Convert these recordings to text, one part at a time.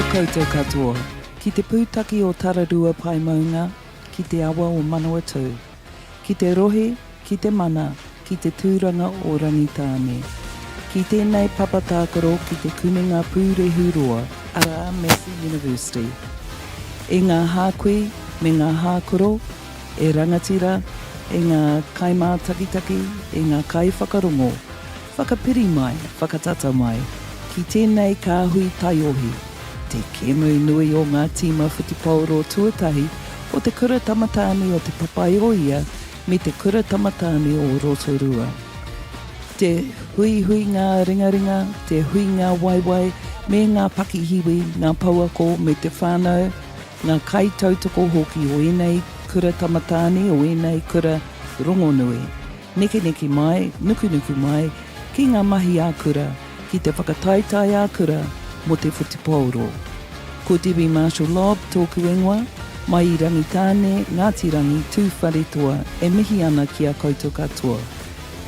koutou katoa, ki te pūtaki o Tararua pai maunga, ki te awa o Manawatu, ki te rohe, ki te mana, ki te tūranga o Rangitāne. Ki tēnei papatākaro ki te kuninga pūrehuroa, ara Massey University. E ngā hākui, me ngā hākoro, e rangatira, e ngā kaimātakitaki, e ngā kaiwhakarongo, whakapiri mai, whakatata mai, ki tēnei kāhui taiohi, te kemu nui o ngā tīma whutipauro tuatahi o te kura tamatāne o te papaioia me te kura tamatāne o Rotorua. Te hui ngā ringaringa, te hui ngā waiwai, me ngā pakihiwi, ngā pauako me te whānau, ngā kaitautoko hoki o enei kura tamatāne o enei kura rongonui. Neke mai, nuku mai, ki ngā mahi ākura, ki te whakataitai ākura mo te whutipauro. Ko Debbie Marshall Lobb tōku ingoa, mai i Rangitāne, Ngāti Rangi, tūwharetoa, e mihi ana ki a koutou katoa.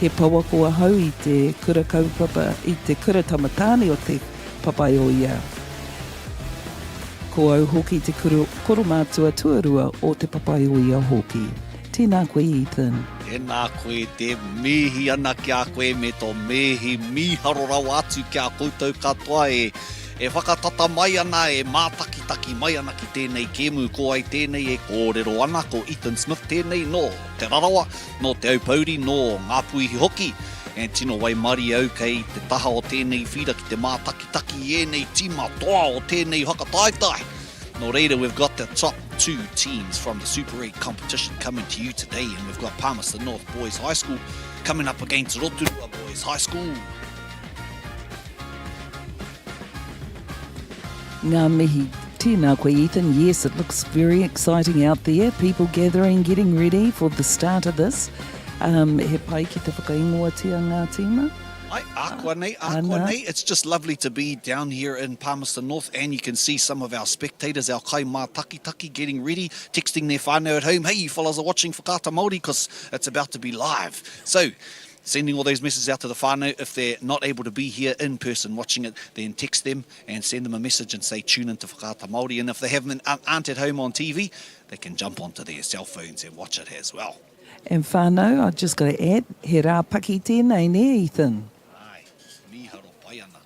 He pawakoa hau i te kura kaupapa, i te kura tamatāne o te papaioia. Ko au hoki te koro mātua tuarua o te papaioia hoki. Tēnā koe, Ethan. Tēnā koe, te mihi ana ki a koe me tō mihi miharo rau atu ki a koutou katoa e whakatata mai ana, e mātakitaki mai ana ki tēnei kēmu, ko ai tēnei e kōrero ana, ko Ethan Smith tēnei no te rarawa, no te aupauri, no ngā puihi hoki. E tino wai mari au kei te taha o tēnei whira ki te mātakitaki e nei tima toa o tēnei hakataitai. No reira, we've got the top two teams from the Super 8 competition coming to you today, and we've got Palmerston North Boys High School coming up against Rotorua Boys High School. Ngā mihi, tēnā koe, Ethan. Yes, it looks very exciting out there. People gathering, getting ready for the start of this. He pai ki te whakaingoatia ngā tīma? Ai, ākua nei. It's just lovely to be down here in Palmerston North, and you can see some of our spectators, our kai mā taki getting ready, texting their whānau at home. Hey, you fellas are watching Whakata Māori because it's about to be live. So, sending all those messages out to the whānau. If they're not able to be here in person watching it, then text them and send them a message and say tune into Whakata Māori. And if they aren't at home on TV, they can jump onto their cell phones and watch it as well. And whānau, I just got to add, he rā paki tēnei ne, Ethan. Ai, miharo pai ana.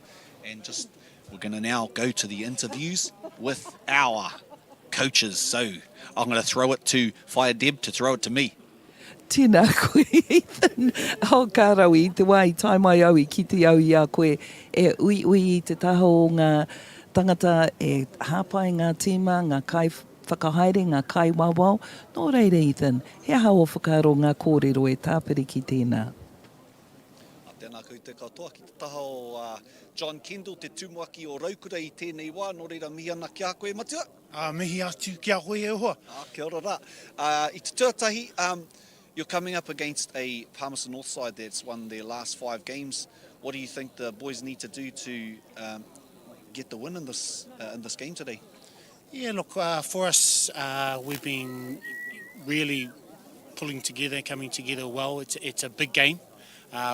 And just, we're going to now go to the interviews with our coaches. So I'm going to throw it to Whaia Deb to throw it to me. Tēnā koe, Ethan. Ho kārau i te wai, tai mai au i ki te au i a koe. E ui i te taho o ngā tangata e hāpai ngā tīma, ngā kai whakahaere, ngā kai wawau. Nō reira, Ethan, he aha o whakaro ngā kōrero e tāpiri ki tēnā. Tēnā koe te katoa ki te taha o John Kendall, te tūmuaki o Raukura i tēnei wā. Nō reira, mihi ana ki a koe, Matua? Mihi atu ki a koe e hoa. Kia ora rā. I te tuatahi, you're coming up against a Palmerston North side that's won their last 5 games. What do you think the boys need to do to get the win in this game today? Yeah, look, for us, we've been really pulling together, coming together well. It's a big game.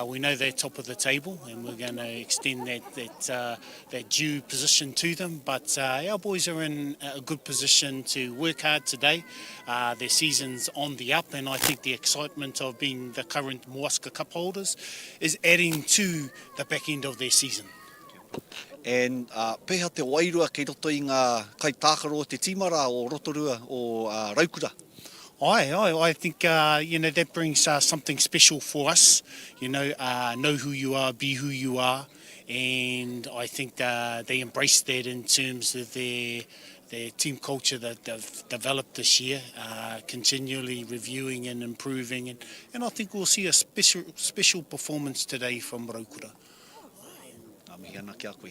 We know they're top of the table, and we're going to extend that due position to them. But our boys are in a good position to work hard today. Their season's on the up, and I think the excitement of being the current Moaska Cup holders is adding to the back end of their season. And peha te wairua kei roto i ngā kai tākaro te tīmara o Rotorua o Raukura. I think, that brings something special for us. Know who you are, be who you are. And I think they embrace that in terms of their team culture that they've developed this year, continually reviewing and improving. And I think we'll see a special performance today from Raukura. Mihi ana kia koe.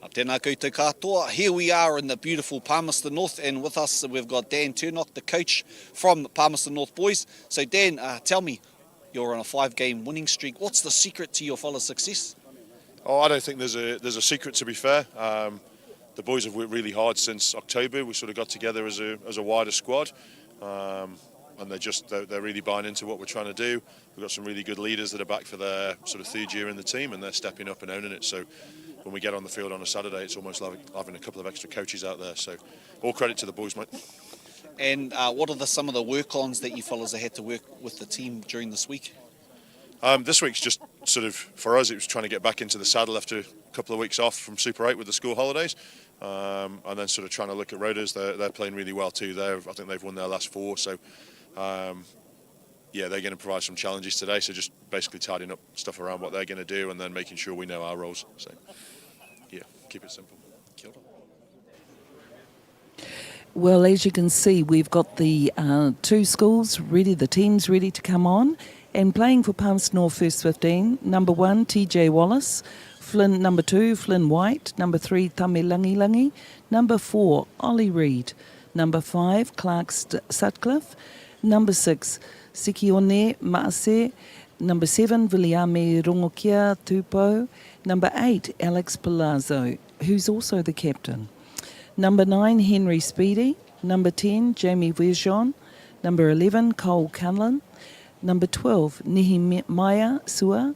Tēnā koutou katoa. Here we are in the beautiful Palmerston North, and with us we've got Dan Turnock, the coach from Palmerston North Boys. So Dan, tell me, you're on a 5-game winning streak. What's the secret to your fellas' success? Oh, I don't think there's a secret, to be fair. The boys have worked really hard since October. We sort of got together as a wider squad, and they're really buying into what we're trying to do. We've got some really good leaders that are back for their sort of 3rd year in the team, and they're stepping up and owning it. So when we get on the field on a Saturday, it's almost like having a couple of extra coaches out there. So all credit to the boys, mate. And what are some of the work-ons that you fellas have had to work with the team during this week? This week's just sort of, for us, it was trying to get back into the saddle after a couple of weeks off from Super 8 with the school holidays. And then sort of trying to look at Rotas. They're playing really well too. I think they've won their last 4. So, they're going to provide some challenges today. So just basically tidying up stuff around what they're going to do and then making sure we know our roles. So, keep it simple. Kia ora. Well, as you can see, we've got the 2 schools ready, the teams ready to come on. And playing for Palmerston North first 15, number 1, TJ Wallace. Number 2, Flynn White. Number 3, Tame Langi. Number 4, Ollie Reid. Number 5, Clark Sutcliffe. Number 6, Sikione Maase. Number 7, Viliame Rongokia Tupou. Number 8, Alex Palazzo, who's also the captain. Number 9, Henry Speedy. Number 10, Jamie Verjon. Number 11, Cole Cullen. Number 12, Nehemiah Sua.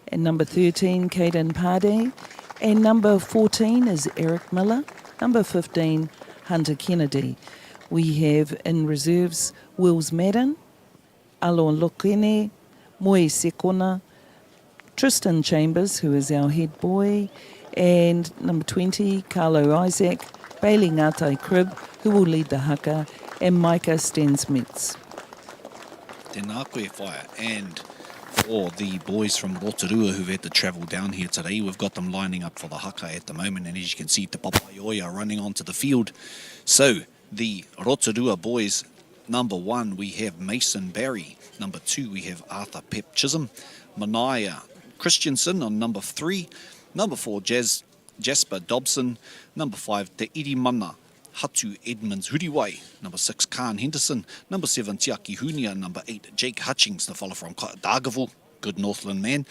And number 13, Caden Pade. And number 14 is Eric Miller. Number 15, Hunter Kennedy. We have in reserves Wills Madden, Alon Lokene, Moe Sekona, Tristan Chambers, who is our head boy, and number 20, Carlo Isaac, Bailey Ngatai Crib, who will lead the haka, and Micah Stensmitz. Tēnā koe whaia. And for the boys from Rotorua who've had to travel down here today, we've got them lining up for the haka at the moment, and as you can see, Te Papaioia are running onto the field. So, the Rotorua boys, number 1, we have Mason Barry. Number 2, we have Arthur Pep Chisholm. Manaya Christensen on number 3. Number 4, Jasper Dobson. Number 5, Te Irimana Hatu Edmonds Huriwai. Number 6, Khan Henderson. Number 7, Tiaki Hunia. Number 8, Jake Hutchings, the fellow from Dargaville, good Northland man.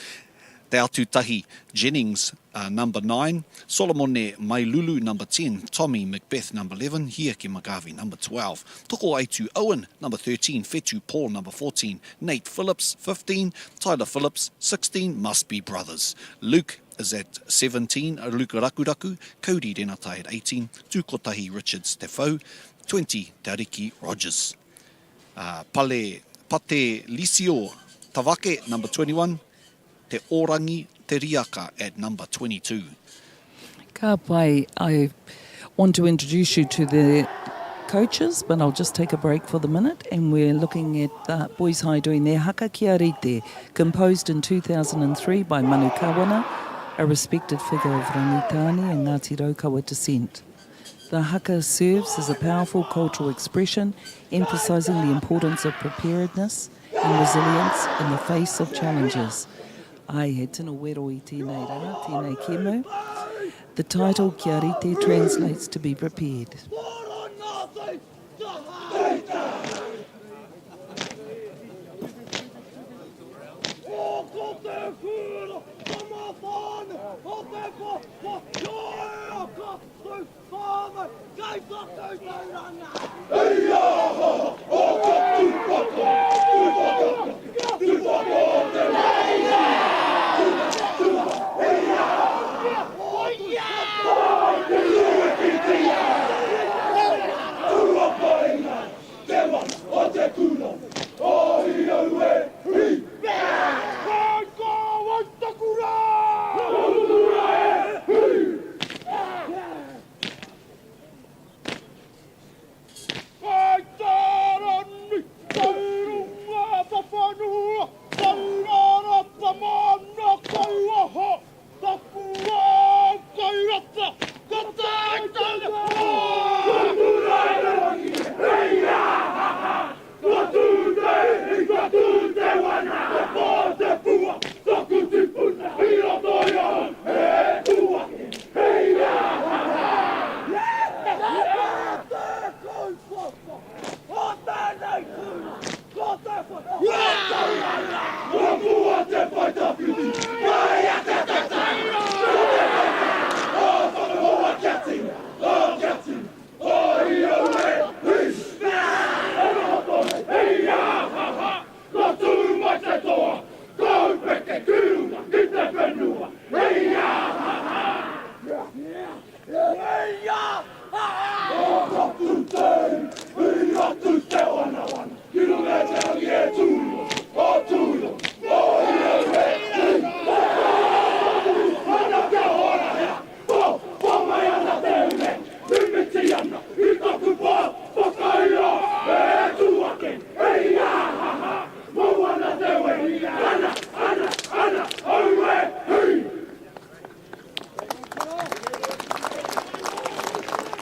Te Atutahi Jennings, number 9. Solomone Mailulu, number 10. Tommy Macbeth, number 11. Hiaki Magavi, number 12. Toko Aitu Owen, number 13. Fetu Paul, number 14. Nate Phillips, 15. Tyler Phillips, 16. Must be brothers. Luke is at 17, Luka Rakuraku, Cody Renatai at 18, Tukotahi Richards Te Whau, 20, Tariki Rogers. Pate Lisio Tavake, number 21, Te Orangi Te Riaka at number 22. Ka pai, I want to introduce you to the coaches, but I'll just take a break for the minute, and we're looking at Boys High doing their haka kia rite, composed in 2003 by Manu Kawana, a respected figure of Rangitani and Ngāti Raukawa descent. The haka serves as a powerful cultural expression, emphasising the importance of preparedness and resilience in the face of challenges. Ai he tino wero I tēnei rā, tēnei kemo. The title Kia Rite translates to be prepared.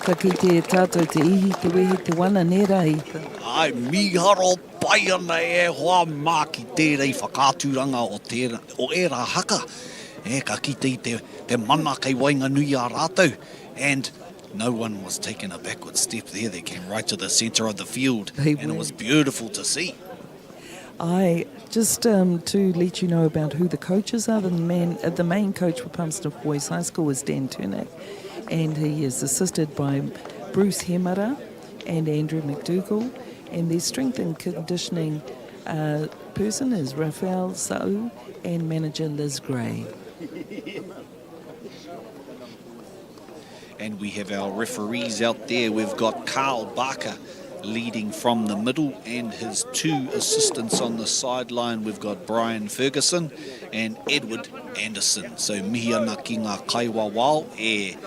Ka ki te tātou te ihi, te wehi, te wana nera, Ethan. Ai, miharo pai ana e hoa mā ki tērei whakāturanga o era haka. Ka kite te mana kei wainga nui a rātou. And no one was taking a backward step there. They came right to the centre of the field. And it was beautiful to see. Just to let you know about who the coaches are, the main coach for Palmerston North Boys High School is Dan Turnack, and he is assisted by Bruce Hemara and Andrew McDougall, and their strength and conditioning person is Raphael Sau and manager Liz Gray. And we have our referees out there. We've got Carl Barker leading from the middle and his two assistants on the sideline. We've got Brian Ferguson and Edward Anderson. So mihi ana ki ngā kaiwa wao e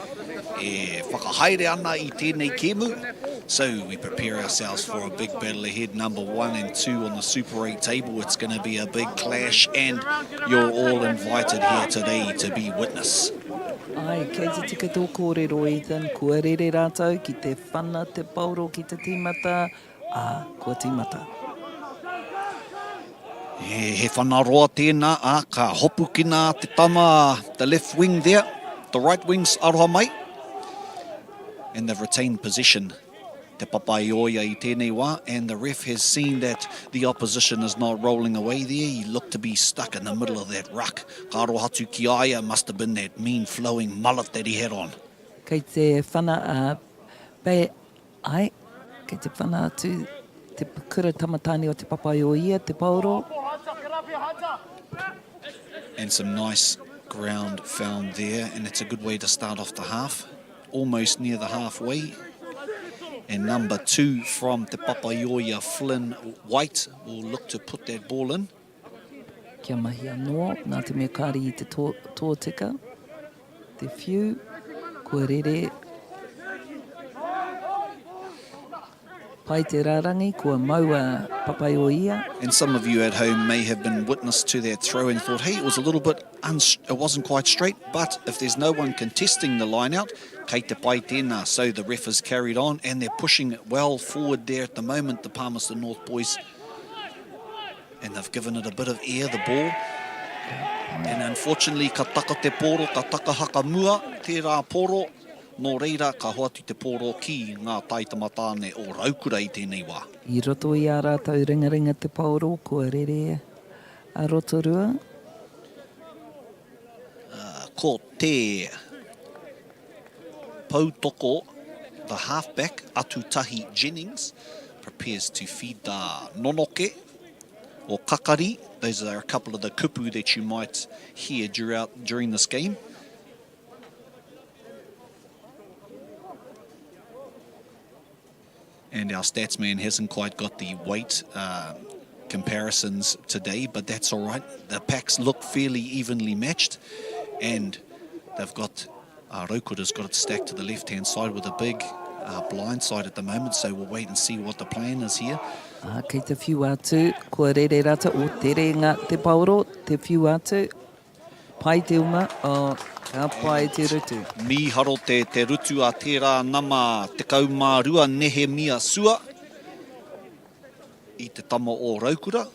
whakahaere ana I tēnei kēmu. So we prepare ourselves for a big battle ahead, number 1 and 2 on the Super 8 table. It's going to be a big clash, and you're all invited here today to be witness. Kei te tika tō kōrero, Ethan, kua rere rātou ki te whana, te pauro, ki te tīmata, kua tīmata. He whanaroa tēnā, ka hopu ki nā te tama, the left wing there, the right wing's aroha mai. And they've retained possession. Te papaioia I tēnei wā, and the ref has seen that the opposition is not rolling away there. He looked to be stuck in the middle of that ruck. Ka arohatu ki aia must have been that mean flowing mullet that he had on. Kei te whana kei te whana atu, te kura tamatani o te papaioia, te pauro. And some nice ground found there, and it's a good way to start off the half. Almost near the halfway. And number 2 from Te Papaioia, Flynn White, will look to put that ball in. Kia mahi anō, nā te mea kāri I te tōtika. Te whiu, kua rere. Pai te rārangi, kua maua Papaioia. And some of you at home may have been witness to that throw and thought, hey, it was a little bit, it wasn't quite straight, but if there's no one contesting the line out, kei te pai tēnā. So the ref has carried on, and they're pushing it well forward there at the moment, the Palmerston North Boys. And they've given it a bit of air, the ball. And unfortunately, ka taka te poro, ka taka haka mua, tērā poro. Nō reira, ka hoatu te poro ki ngā taitamatane o Raukura I tēnei wā. I roto I a rātou ringaringa te pauro, kua rere a Rotorua. Ko te Pautoko, the halfback, Atutahi Jennings, prepares to feed the nonoke or kakari. Those are a couple of the kupu that you might hear during this game. And our stats man hasn't quite got the weight comparisons today, but that's all right. The packs look fairly evenly matched, and they've got Raukura's got it stacked to the left-hand side with a big blind side at the moment, so we'll wait and see what the plan is here. Kei te whiu atu, kua rere rata o tere ngā te pauro, te whiu atu, pai te uma, ka pai te rutu. Miharo te rutu a tērā nama te kaumārua nehe mia sua I te tama o Raukura.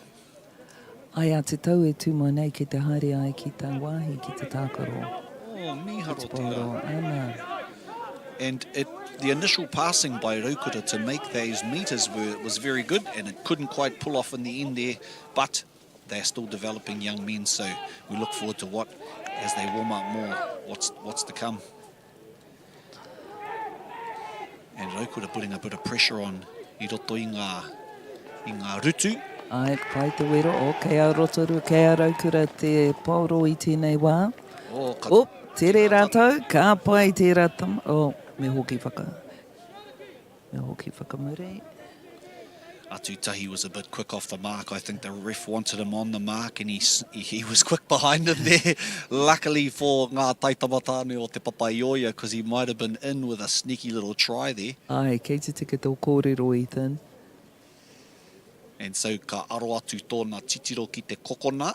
Ai a te tau e tūmai nei ki te haere ai ki tā wāhi ki te tākaro. Oh, miharo Pauro, tērā. ana. And the initial passing by Raukura to make those meters was very good, and it couldn't quite pull off in the end there, but they're still developing young men, so we look forward to what, as they warm up more, what's to come. And Raukura putting a bit of pressure on I roto I ngā rutu. Ai, pai te wero, o kei a Rotorua, kei a Raukura te pauro I tēnei wā. Oh, tere rātou, ka pai te ratam. Me hoki whakamure. Atutahi was a bit quick off the mark. I think the ref wanted him on the mark, and he was quick behind him there. Luckily for ngā taitamatane o te Papaioia, because he might have been in with a sneaky little try there. Ai, kei te tika tō kōrero, Ethan. And so ka aro atu tōna titiro ki te kokona.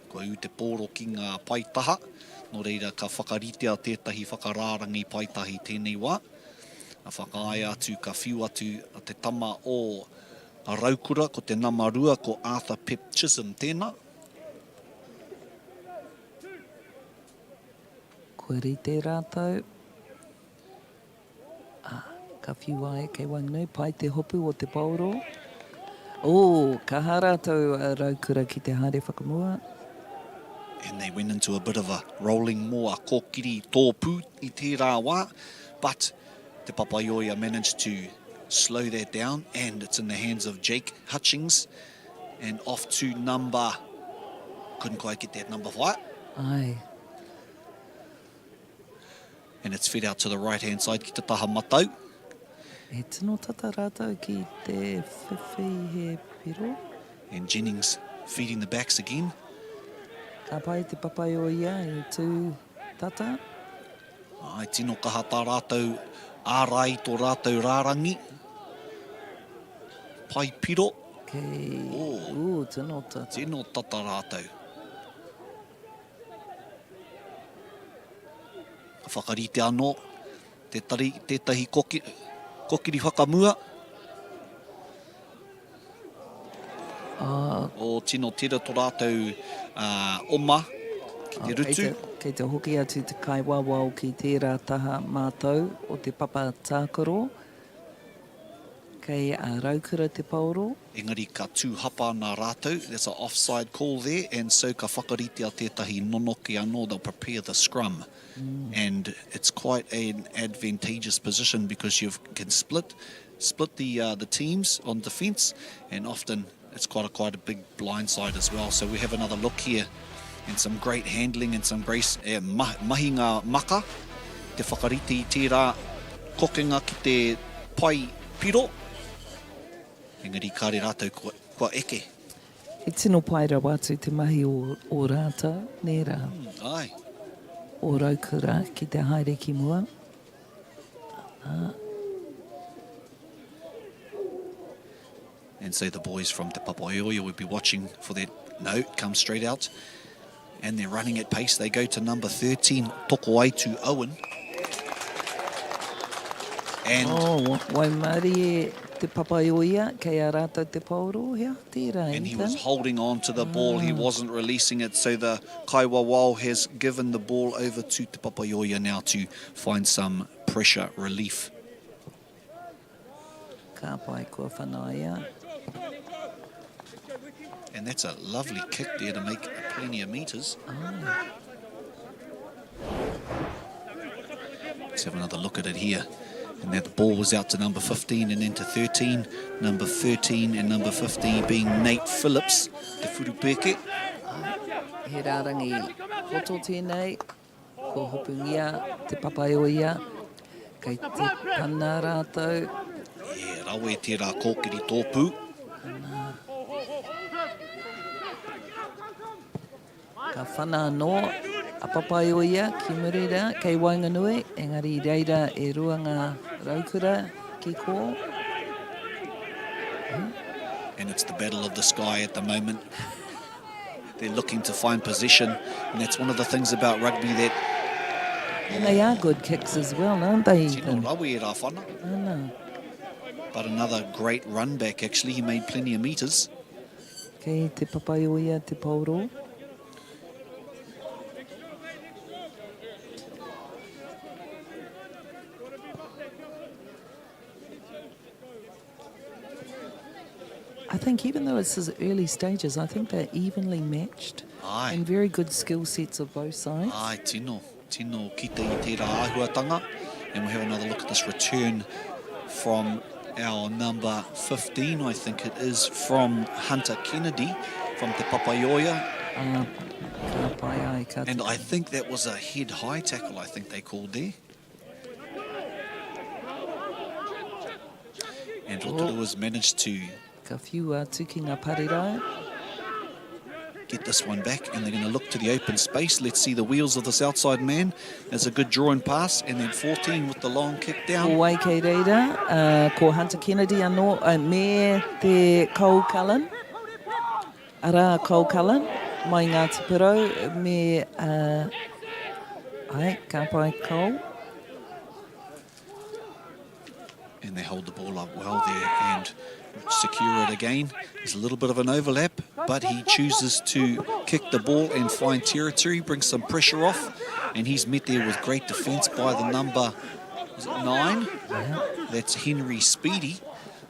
Ko iu te pōro ki ngā paitaha. No reira, ka whakaritea tētahi whakarārangi paitahi tēnei wā. A whakaai atu, ka whiu atu a te tama o a Raukura, ko te namarua, ko Arthur Pep Chisholm tēnā. Koe rite rātou. Ka whiu ai kei Wainganui, pai te hopu o te pauro. Ka hārātou a Raukura ki te haere whakamua. And they went into a bit of a rolling moa kōkiri tōpū i tērā wā, but te Papaioia managed to slow that down, and it's in the hands of Jake Hutchings, and off to number, couldn't quite get that number right, Ai, and it's fed out to the right hand side ki te taha matau, e tino tata rātou ki te whiwhi he piro. and Jennings feeding the backs again. Ka pai te Papaioia i tū tata. Ai tino kahata rātou ārai tō rātou rārangi. Pai piro, Kei, tino tata. tino tata rātou. Ka whakarite anō, tētahi kokiri whakamua. O tino tera tō rātou oma ki te rutu. Kei te hoki atu te kaiwawao ki tērā taha mātou o te papa tākaro. Kei a Raukura te pauro. Engari ka tūhapa nā rātou. There's an offside call there, and so ka whakarite a tētahi nonoki anō, they'll prepare the scrum. And it's quite an advantageous position because you can split the teams on defence, and often it's quite a big blind side as well. So we have another look here, and some great handling and some grace, mahi ngā maka, te whakarite i tērā kokenga ki te pai piro. Engari kāre rātou kua eke. E tino pai rau atu te mahi o rātou, nē rā. Ai. O Raukura ki te haere ki mua. And so the boys from Te Papaioia would be watching for that. No, it comes straight out. And they're running at pace. They go to number 13, toko ai to Owen. And Wai maari e te Papaioia, kei a rātou te pauro, hea, tērā. he was holding on to the ball. He wasn't releasing it. So the Kaiwawao has given the ball over to Te Papaioia now to find some pressure relief. Ka pai kua whanaia. And that's a lovely kick there to make plenty of metres. Let's have another look at it here. And that the ball was out to number 15 and then to 13. Number 13 and number 15 being Nate Phillips, te Furupeke. He rārangi hoto tēnei, ko hopungia te Papaioia, kei te pana rātou. Rawe tērā kōkiri tōpū. Ka whana anō, a Papaioia ki Murira, kei Wainganui, engari reira e rua ngā Raukura ki ko. And it's the battle of the sky at the moment. They're looking to find possession, and that's one of the things about rugby that... And they are good kicks as well, aren't they? Tino rawe e rā whana. Ana. But another great run back, actually. He made plenty of metres. Kei te Papaioia te pauro. I think even though it's his early stages, I think they're evenly matched. Ai. And very good skill sets of both sides. Ai, tino kita i tērā āhuatanga. And we'll have another look at this return from our number 15, I think it is, from Hunter Kennedy, from Te Papaioia. Ka pai ai, ka And I think that was a head high tackle, I think they called there. And Rotorua's managed to Ka whiu atu ki ngā parirau. get this one back, and they're going to look to the open space. Let's see the wheels of this outside man. There's a good drawing pass, and then 14 with the long kick Ko down. wai kei reira, ko Hunter Kennedy anō, me te Cole Cullen. Ara Cole Cullen, mai ngā tipiro, me Ai, ka pai kau. And they hold the ball up well there and secure it again. There's a little bit of an overlap, but he chooses to kick the ball and find territory, bring some pressure off, and he's met there with great defence by the number, is it 9? Yeah. That's Henry Speedy,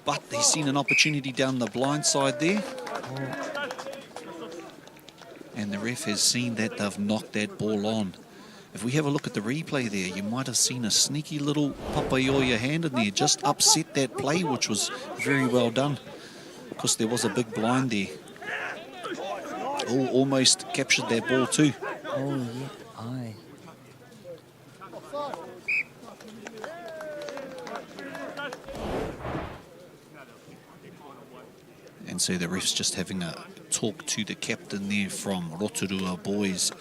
but he's seen an opportunity down the blind side there. And the ref has seen that they've knocked that ball on. If we have a look at the replay there, you might have seen a sneaky little Papaioia hand in there, just upset that play, which was very well done, because there was a big blind there. Oh, almost captured that ball too. Oh, yeah. Ai. And so the ref's just having a talk to the captain there from Rotorua Boys.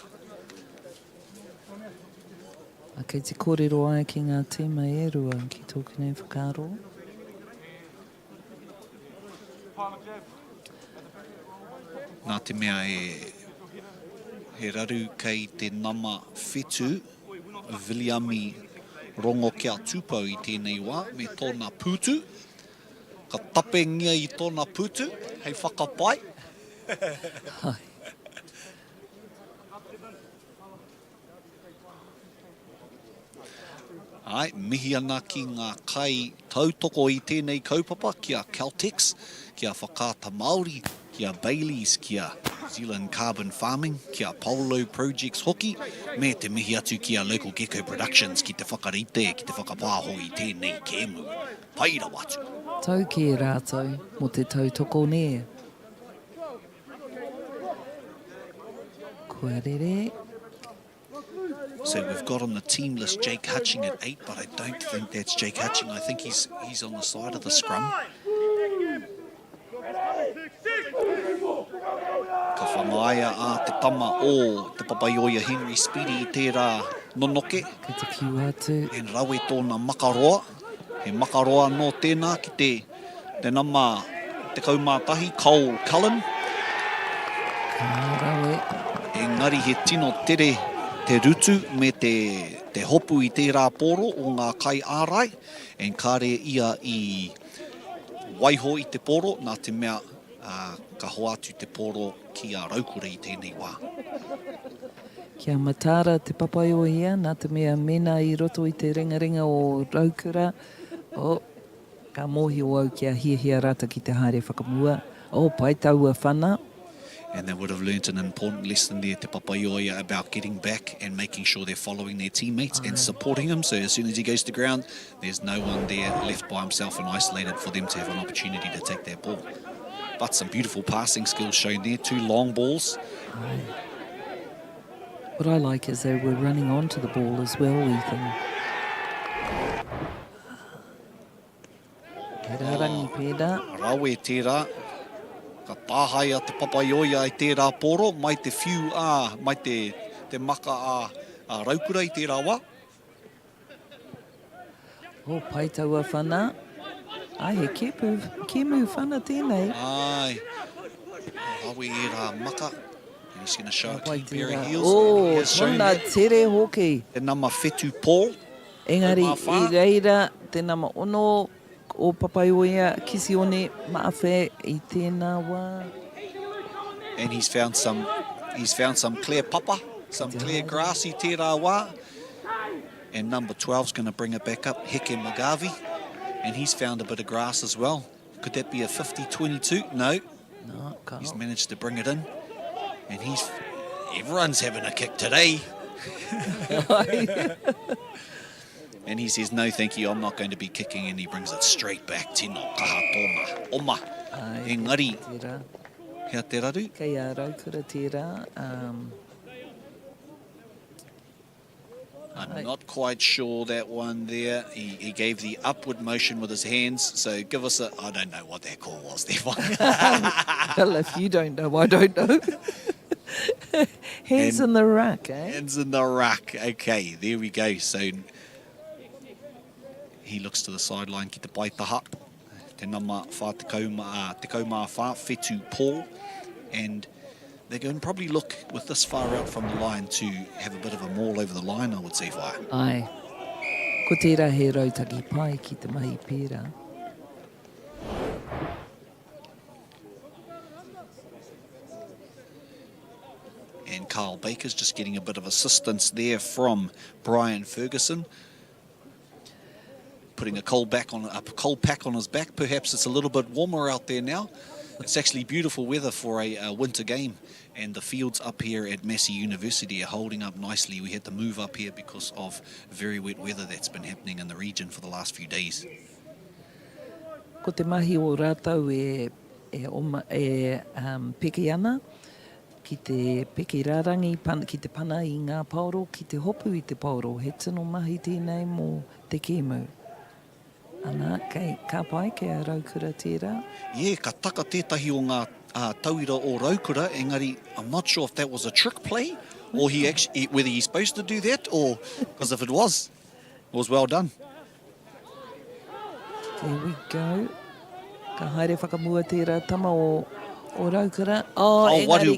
A kei te kōrero ai ki ngā tēma e rua ki tōku nei whakaaro. Nā te mea he raru kei te nama whetu, Viliami rongo kia tūpau i tēnei wā, me tōna pūtu. Ka tape ngia i tōna pūtu, hei whakapai. Hai. Ai, mihi ana ki ngā kai tautoko i tēnei kaupapa, kia Caltex, kia Whakata Māori, kia Baileys, kia Zealand Carbon Farming, kia Polo Projects Hoki, me te mihi atu kia Local Gecko Productions, ki te whakarite, ki te whakapāho i tēnei kēmu. Paira watu. Tau ki e rātou, mo te tautoko ne. Kua rere. So we've got on the team list Jake Hutching at 8, but I don't think that's Jake Hutching. I think he's on the side of the scrum. Ka whangaia a te tama o te Papaioia Henry Speedy i tērā nonoke. Kei te kiu atu. En rawe tōna makaroa. He makaroa no tēnā ki te nama te kaumātahi, Cole Cullen. Ka rawe. Engari he tino tere te rutu me te hopu i tērā poro o ngā kai ārai. En kāre ia i waiho i te poro, nā te mea ka hoatu te poro ki a raukura i tēnei wā. Kia matara te Papaioia, nā te mea mena i roto i te ringaringa o raukura. O, ka mohi o au kia hiahia rata ki te haere whakamua. O, pai taua whana. And they would have learnt an important lesson there, te Papaioia, about getting back and making sure they're following their teammates and supporting him. So as soon as he goes to ground, there's no one there left by himself and isolated for them to have an opportunity to take that ball. But some beautiful passing skills shown there, 2 long balls. What I like is they were running onto the ball as well, Ethan. Tērā rangi pēdā. Rawe tērā. Ka tāhai a te Papaioia i tērā poro, mai te whiu mai te maka a raukura i tērā wā. O, pai taua whana. Ai, he kemu whana tēnei. Ai, rawe e rā maka. And he's going to show a Pai key pair of tērā. heels. O, He has shown tōna that. tere hoki. Te nama Whetu Paul. Engari, Mā whā. i reira, te nama ono o Papaioia, kisi one maawhe i tēnā wā. And he's found some clear papa, some clear grass i tērā wā. And number 12's going to bring it back up, Heke Magavi. And he's found a bit of grass as well. Could that be a 50-22? No. No, ka. He's managed to bring it in. And everyone's having a kick today. And he says, no, thank you, I'm not going to be kicking. And he brings it straight back. Tino, kaha tōna, oma. Ai, Engari, tērā. kia te raru. Kei a raukura tērā. I'm not quite sure that one there. He gave the upward motion with his hands. So give us I don't know what that call was there. Well, if you don't know, I don't know. Hands in the ruck, eh? Hands in the ruck. Okay, there we go. So he looks to the sideline, ki te paitaha. Te nama whā te kaumā whā, Whetu Paul. And they're going to probably look with this far out from the line to have a bit of a maul over the line, I would say, Whaia. Ai. Ko tērā he rautaki pai ki te mahi pērā. And Carl Baker's just getting a bit of assistance there from Brian Ferguson. Putting a cold pack on his back. Perhaps it's a little bit warmer out there now. It's actually beautiful weather for a winter game. And the fields up here at Massey University are holding up nicely. We had to move up here because of very wet weather that's been happening in the region for the last few days. Ko te mahi o rātau peke ana, ki te peke rārangi, ki te pana i ngā paoro, ki te hopu i te paoro. He tino mahi tēnei mō te kēmu. Ana, ka pai ke a raukura tērā? Yeah, ka taka tētahi o ngā tauira o raukura, engari, I'm not sure if that was a trick play, or he actually, whether he's supposed to do that, or, because if it was well done. There we go. Ka haere whakamua tērā tama o raukura. Oh, engari,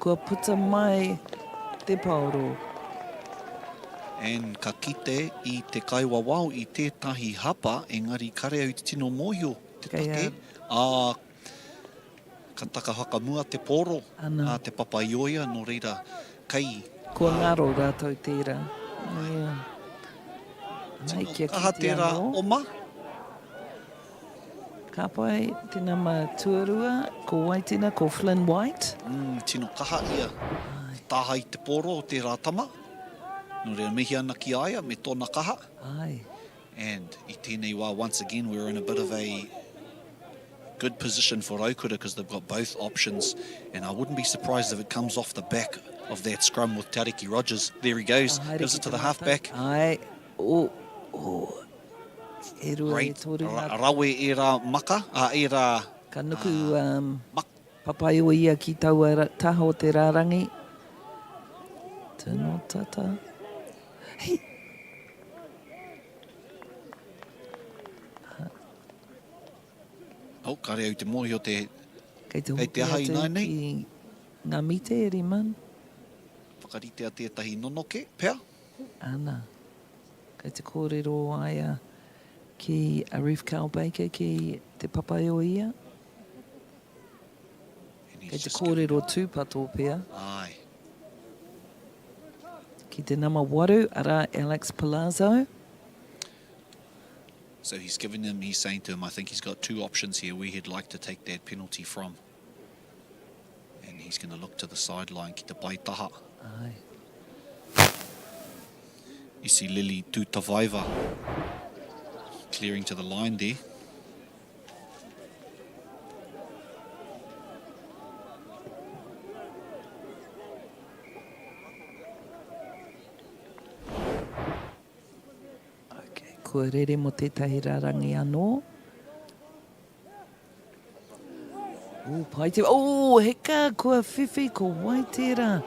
kua puta mai te paoro. And ka kite i te kaiwawao i tētahi hapa, engari kare au te tino mōhio te take. Ka taka hakamua te poro, te papaioia, no reira kai. Kua ngaro rātou tērā. Kaha tērā oma? Ka pai tēnā ma tuarua, ko Waitina, ko Flynn White. Tino kaha ia. Taha i te poro o tērā tama. No rea mihi ana ki aia, me tōna kaha. Ai. And i tēnei wā, once again, we're in a bit of a good position for Raukura because they've got both options. And I wouldn't be surprised if it comes off the back of that scrum with Tariki Rogers. There he goes, gives it to the halfback. Ai. E rua Great. e tōru nā. Rawe e rā maka, e rā... Ka nuku papaio ia ki taua taha o te rārangi. Tino tata. Hei! Oh, kare au te mohi o te... Kei te Kei te aha i hoki nai atu nei. ki ngā mite e riman. Whakaritea tētahi nonoke, pēr. Ana. Kei te kōrero aia ki Arif Carl Baker ki te papaio ia. Kei te kōrero tūpato pēr. Ai. Ki te nama waru, ara Alex Palazzo. So he's saying to him, I think he's got two options here where he'd like to take that penalty from. And he's going to look to the sideline, ki te pai taha. Ai. You see Lily Tutavaiva clearing to the line there. Kua rere mo tētahi rārangi anō. Pai te... heka, kua whiwhi, ko Waitera.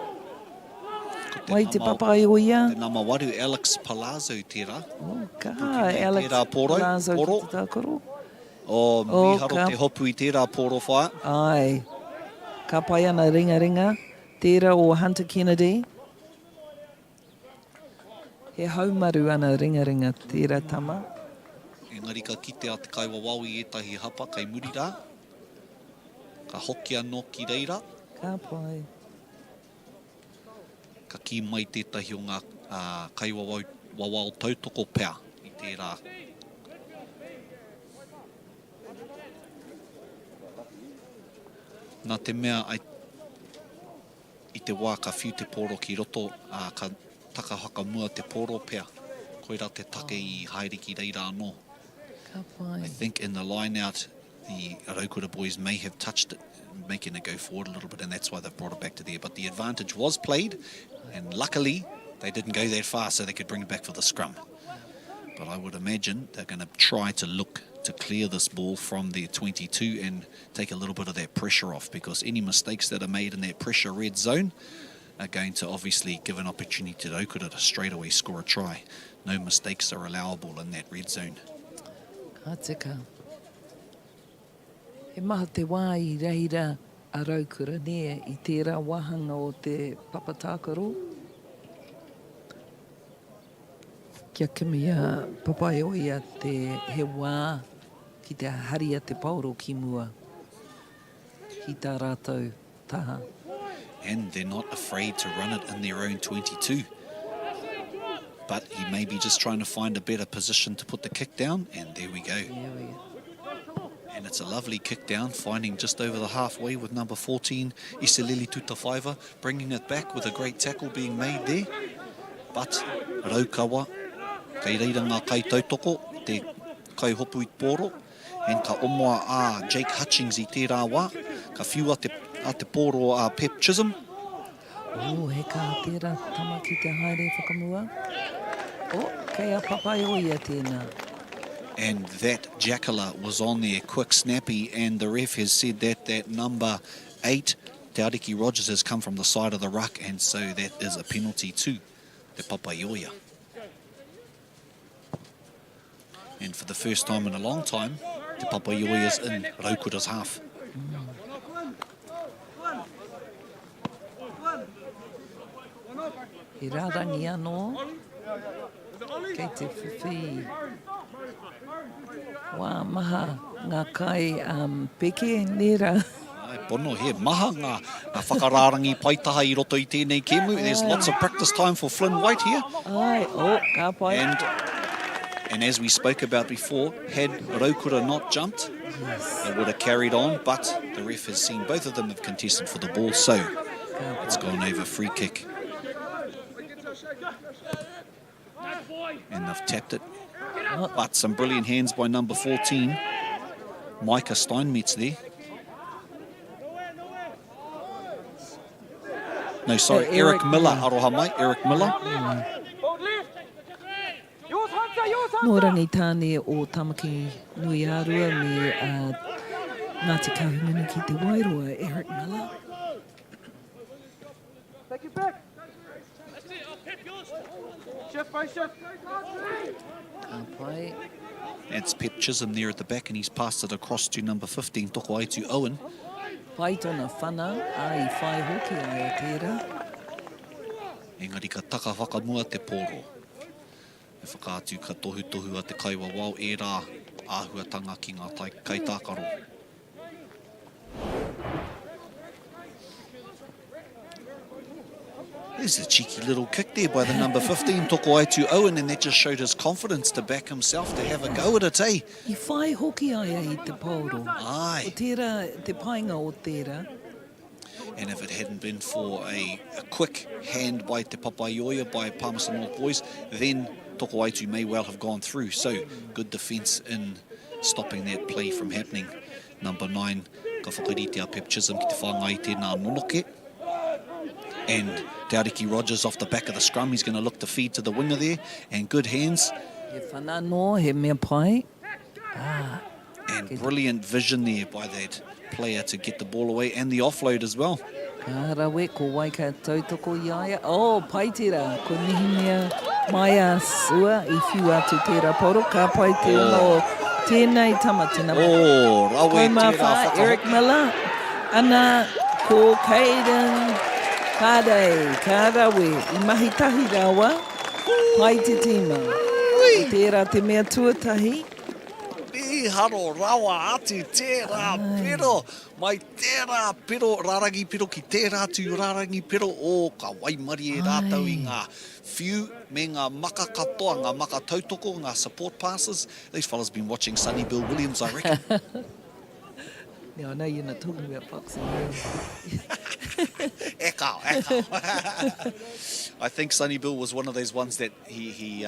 Wai te papaio ia. Te nama waru Alex Palazzo tērā. Ka Alex Palazzo ki te tākoro. Miharo te hopu i tērā pōro whaia. Ai. Ka pai ana ringa. Tērā o Hunter Kennedy. He haumaru ana ringa tērā tama. Engari ka kite a te kaiwawau i etahi hapa, kei muri rā. Ka hoki anō ki reira. Ka pai. Ka ki mai tētahi o ngā kaiwawau tautoko pēr i tērā. Nā te mea i te wā ka whiu te pōro ki roto, ka taka haka mua te pōro pēr. Koira te take i haere ki reira anō. Ka pai. I think in the line out, the Rotorua boys may have touched it, making it go forward a little bit, and that's why they've brought it back to there. But the advantage was played, and luckily they didn't go that far so they could bring it back for the scrum. But I would imagine they're going to try to look to clear this ball from their 22 and take a little bit of that pressure off, because any mistakes that are made in that pressure red zone are going to obviously give an opportunity to Rotorua to straight away score a try. No mistakes are allowable in that red zone. Ka tika. He maha te wā i reira a Raukura ne I tērā wahanga o te papatākaro. Kia kimi a papaoi a te he wā ki te hari a te pauro ki mua. Ki tā rātou taha. And they're not afraid to run it in their own 22. But he may be just trying to find a better position to put the kick down, and there we go. There we go. And it's a lovely kick down, finding just over the halfway with number 14, Isilili Tutawhaiva, bringing it back with a great tackle being made there. But Raukawa, kei reira ngā kai tautoko, te kai hopu I pōro, and ka omoa a Jake Hutchings I tērā wā, ka whiu a te pōro a Pep Chisholm. O, he kā tērā tama ki te haere whakamua. O, kei a papaoi a tēnā. And that Jackala was on there, quick, snappy, and the ref has said that number 8, Te Ariki Rogers, has come from the side of the ruck, and so that is a penalty to Te Papaioia. And for the first time in a long time, Te Papaioia is in Raukura's half. He rārangi anō, kei te whiwhi. Wā maha ngā kai peke nera. Ai, pono, he maha ngā whakarārangi paitaha I roto I tēnei kēmu. There's lots of practice time for Flynn White here. Ai, o, kā pai. And as we spoke about before, had Raukura not jumped, they would have carried on, but the ref has seen both of them have contested for the ball, so it's gone over free kick. And they've tapped it. But some brilliant hands by number 14, Micah Steinmetz there. No, sorry, Eric Miller, aroha mai, Eric Miller. Nō rangi tāne o Tamaki Nui Arua me Ngāti Kahungunu ki te Wairoa, Eric Miller. Take it back. Shift by shift. Kā pai. That's Pep Chisholm there at the back, and he's passed it across to number 15, toko ai to Owen. Pai tōna whana, ai whai hoki ai a tērā. Engari ka taka whakamua te pōro. E whakaatu ka tohu a te kaiwa wau e rā āhuatanga ki ngā kaitākaro. There's a cheeky little kick there by the number 15, toko ai to Owen, and that just showed his confidence to back himself to have a go at it, eh? I whai hoki ai I te pauro. Aye. O tērā, te painga o tērā. And if it hadn't been for a quick hand by Te Papaioia by Palmerston North Boys, then toko ai to may well have gone through. So good defence in stopping that play from happening. Number 9, ka whakarite a Pep Chisholm ki te whangai tēnā nonoke. And Te Ariki Rogers off the back of the scrum, he's going to look to feed to the winger there, and good hands. He whana no, he mea pai. And brilliant vision there by that player to get the ball away, and the offload as well. Ka rawe, ko waika tautoko I aia. Oh, pai tērā, ko nihi mea mai a sua I whiu atu tērā pauro. Ka pai tērā no tēnei tamatina. Oh, rawe Ko mā tērā wha, whakahoki. Eric Miller. Ana, ko Caden Kādei, ka rawe, I mahitahi rawa, pai te tīma. I tērā te mea tuatahi. E haro rawa atu tērā pero, mai tērā pero, rarangi pero ki tērā tu rarangi pero, o ka waimari e rātau I ngā whiu me ngā maka katoa, ngā maka tautoko, ngā support passes. These fellas been watching Sonny Bill Williams, I reckon. Now, I know you're not talking about boxing. Echo. I think Sonny Bill was one of those ones that he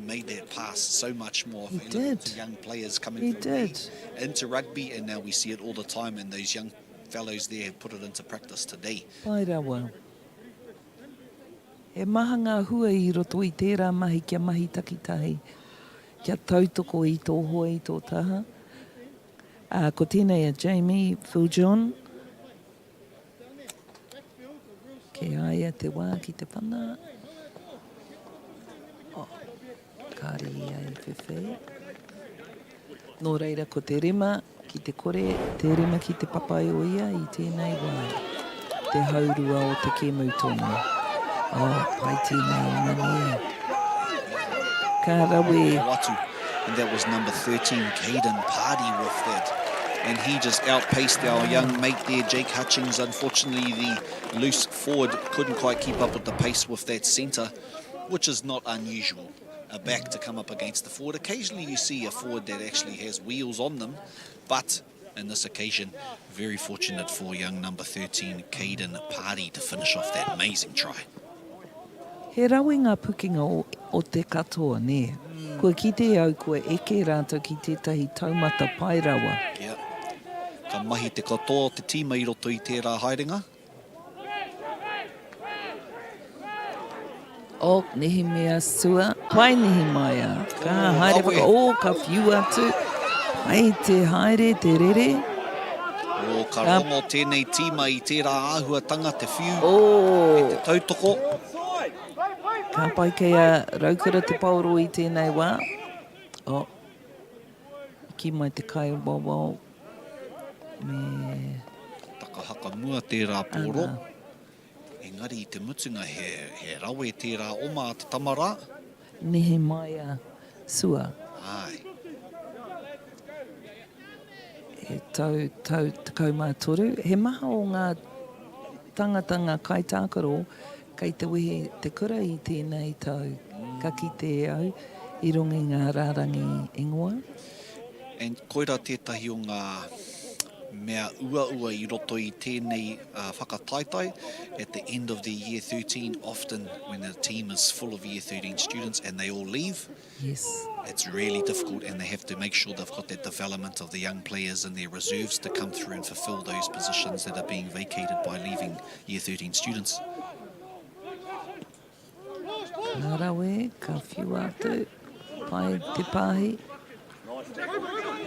made that pass so much more. He If you look at did. the young players coming He from did. league into rugby, and now we see it all the time, and those young fellows there have put it into practice today. Pai rawa. He maha ngā hua I roto I tērā mahi kia mahi takitahi. Kia tautoko I tō hoa I tō taha. Ko tēnei a Jamie Phil John. Ke aia te wā ki te whana. Oh, kāri ai whiwhi. Nō reira ko te rima ki te kore, te rima ki te papai o ia i tēnei wā. Te haurua o te kemu tonu. Pai tēnei mania. Ka rawe. Watu. And that was number 13, Caden Pardy with that. And he just outpaced our young mate there, Jake Hutchings. Unfortunately, the loose forward couldn't quite keep up with the pace with that centre, which is not unusual. A back to come up against the forward. Occasionally you see a forward that actually has wheels on them, but in this occasion, very fortunate for young number 13, Caden Pardy, to finish off that amazing try. He rawe ngā pukinga o te katoa, ne? Kua ki te au, kua eke rātou ki tētahi taumata pai rawa. Yeah. Ka mahi te katoa te tīma i roto i tērā haerenga. Nehi mea sua, pai nehi mai a. Ka haere waka, ka whiu atu. Pai te haere, te rere. Ka rongo tēnei tīma i tērā āhuatanga, te whiu, e te tautoko. Ka pai kei a raukura te pauro i tēnei wā. Ki mai te kai wawau. Me... Takahaka mua tērā pōro. Engari i te mutunga he rawe tērā oma te tamara. Nehe mai a sua. Ai. He tau te kaumātoru. He maha o ngā tangata ngā kaitākaro kei te wehe te kura i tēnei tau. Ka ki te au i rongi ngā rārangi ingoa. And koira tētahi o ngā mea ua i roto i tēnei whakataitai. At the end of the year 13, often when the team is full of year 13 students and they all leave, Yes. it's really difficult, and they have to make sure they've got that development of the young players and their reserves to come through and fulfill those positions that are being vacated by leaving year 13 students. Ka rawe, ka whiu atu, pai te pāhi.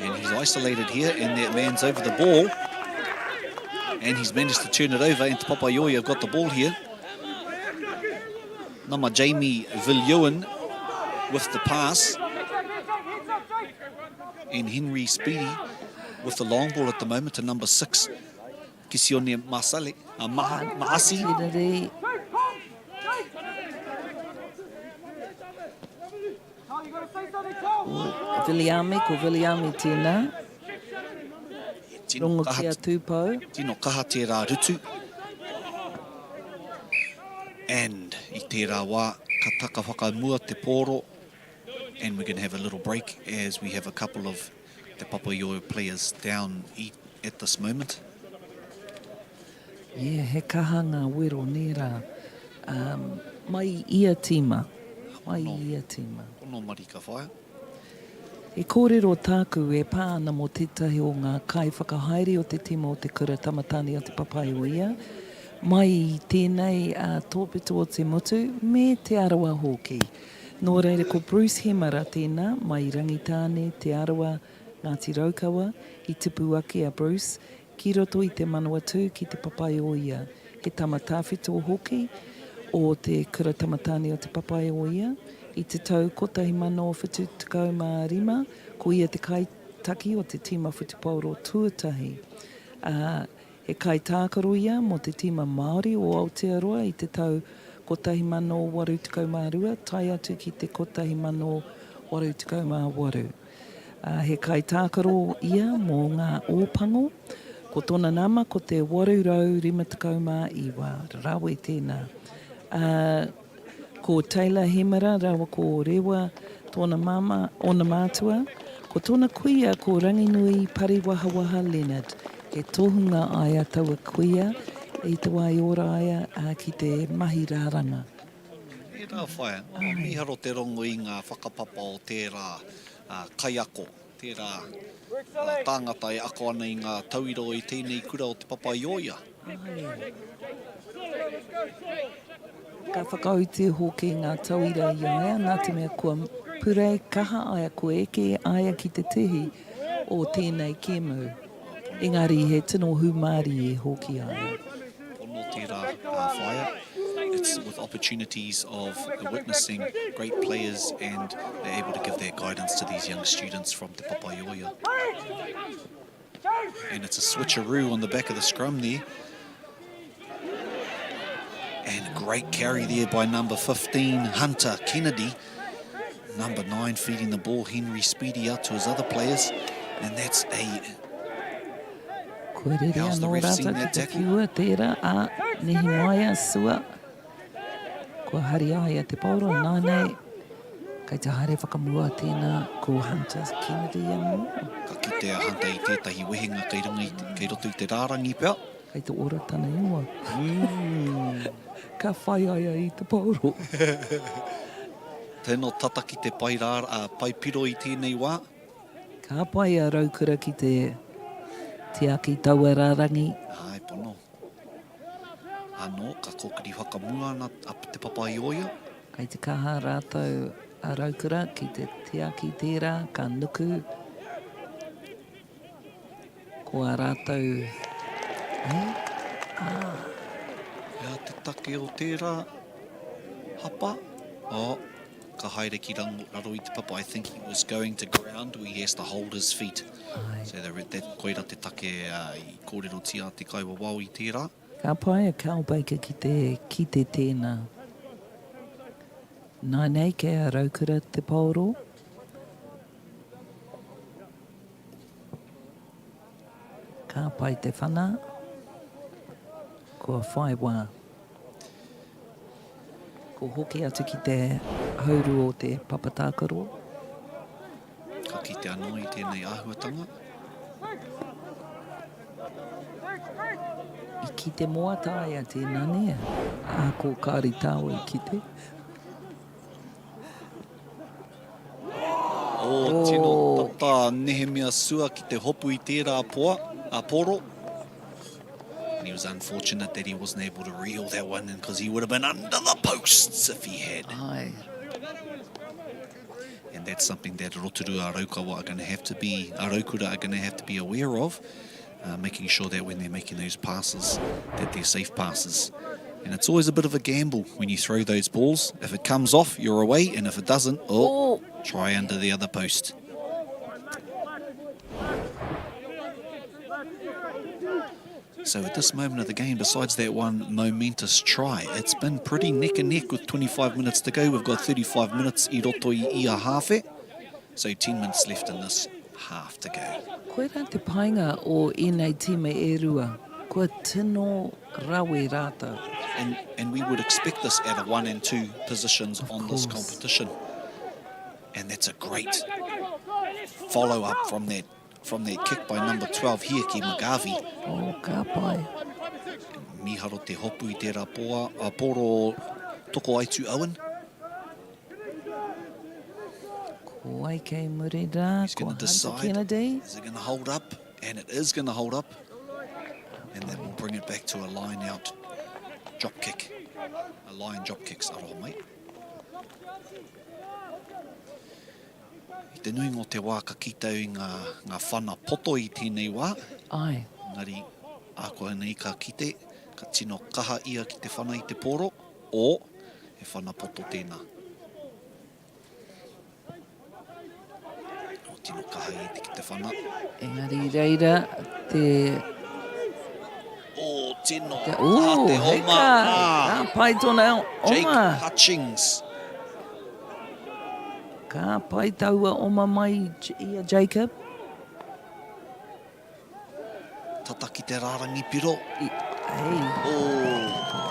And he's isolated here, and that man's over the ball. And he's managed to turn it over, and Te Papaioia have got the ball here. Nama Jamie Viljoen with the pass. And Henry Speedy with the long ball at the moment to number 6, Kisione Maasi. Tirare, ko Viliame tēnā. Rongo kia tūpau. Tino kaha tērā rutu. And i tērā wā, ka taka whakamua te pōro. And we're going to have a little break as we have a couple of Te Papaioia players down at this moment. Yeah, he kaha ngā wero nērā. Mai ia tīma. Mai ia tīma. Kono marika whaia. E kōrero tāku e pāna mō tētahi o ngā kai whakahaere o te tima o te kura tamatani o Te Papaioia. Mai i tēnei tōpito o te motu me te arawa hoki. Nō reira ko Bruce Hemara tēnā, mai rangitāne te arawa Ngāti Raukawa, i tipu ake a Bruce, ki roto i te manawa tū ki Te Papaioia. He tamatāwhito hoki o te kura tamatani o Te Papaioia. I te tau kotahi mano o whitu tukau mā rima, ko ia te kaitaki o te tima whitu pauro tuatahi. He kai tākaro ia mo te tima MΑORI o Aotearoa i te tau kotahi mano waru tukau mā rua, tai atu ki te kotahi mano waru tukau mā waru. He kai tākaro ia mō ngā ōpango, ko tōna nama ko te waru rau rima tukau mā iwa, rawe tēnā. Ko Taylor Hemara, rawa ko rewa tōna mama o na mātua. Ko tōna kuia ko Ranginui Pariwahawaha Leonard. He tohunga aia taua kuia i te wai ora aia ki te mahi rāranga. E rā whaia, miharo te rongo i ngā whakapapa o tērā kaiako, tērā tāngata e ako ana i ngā tauiro i tēnei kura o Te Papaioia. Ka whakauti hoki ngā tauira i aia, nā te mea kua purei kaha aia ko eke aia ki te tihi o tēnei kemu. Engari he tino humari e hoki aia. Pono tērā whaia. It's with opportunities of witnessing great players, and they're able to give their guidance to these young students from Te Papaioia. And it's a switcheroo on the back of the scrum there. And a great carry there by number 15, Hunter Kennedy. Number 9 feeding the ball, Henry Speedy, out to his other players. And that's a... How's the ref seen that tackle? Whiua tērā, nehi mai a sua. Kua hari ai a te pauro, nānei. Kei te haere whakamua tēnā ko Hunter Kennedy anō. Ka kitea Hunter i tētahi wehenga kei runga kei roto i te rārangi pia. Kei te ora tana ingoa. Ka whai ai i te pauro. Tēnō tata ki te pai piro i tēnei wā. Ka pai a raukura ki te aki taua rārangi. Ai, pono. Anō, ka kokiri whakamua ana ap te papai oia. Kei te kaha rātou a raukura ki te aki tērā, ka nuku. Ko a rātou... Ia te take o tērā hapa. Oh, ka haere ki raro i te papa. I think he was going to ground where he has to hold his feet. Ai. So that koira te take I kōrero tia te kaiwa wau i tērā. Ka pai a Cowbaker ki te tēnā. Nā nei kei a raukura te pauro. Ka pai te whana. Kua whai wā. Ko hoki atu ki te hauru o te papatākaro. Ka kite anō i tēnei āhuatanga. I ki te moa tāia tēnā nea. A ko kāri tāua i ki te. O tino tata nehemea sua ki te hopu i tērā poro. And he was unfortunate that he wasn't able to reel that one in because he would have been under the posts if he had. Ai. And that's something that Rotorua Araukawa are going to have to be, Araukura are going to have to be aware of, making sure that when they're making those passes, that they're safe passes. And it's always a bit of a gamble when you throw those balls. If it comes off, you're away, and if it doesn't, try under the other post. So at this moment of the game, besides that one momentous try, it's been pretty neck and neck with 25 minutes to go. We've got 35 minutes i roto i ia hawhe. So 10 minutes left in this half to go. Koe rā te painga o ēnei time e rua. Kua tino rawe rātou. And we would expect this at a 1 and 2 positions on this competition. And that's a great follow-up from that kick by number 12 here, ki Magavi. O, ka pai. Miharo te hopu i tērā poro toko aitu Owen. Ko ai kei muri rā, He's ko going to Hunter decide, Kennedy. is it going to hold up? And it is going to hold up. And that will bring it back to a line-out drop kick. A line drop kicks, aroha mate. I te nui ngō te wā ka kitau i ngā whana poto i tēnei wā. Ai. Ngari, ākoa nei ka kite, ka tino kaha ia ki te whana i te poro, o he whana poto tēnā. O tino kaha ia ki te whana. Engari reira, te... O tino te kaha te hei oma. ka pai tōna Jake oma. Hutchings. Ka pai taua oma mai ia Jacob. Tata ki te rārangi piro. Ei. O,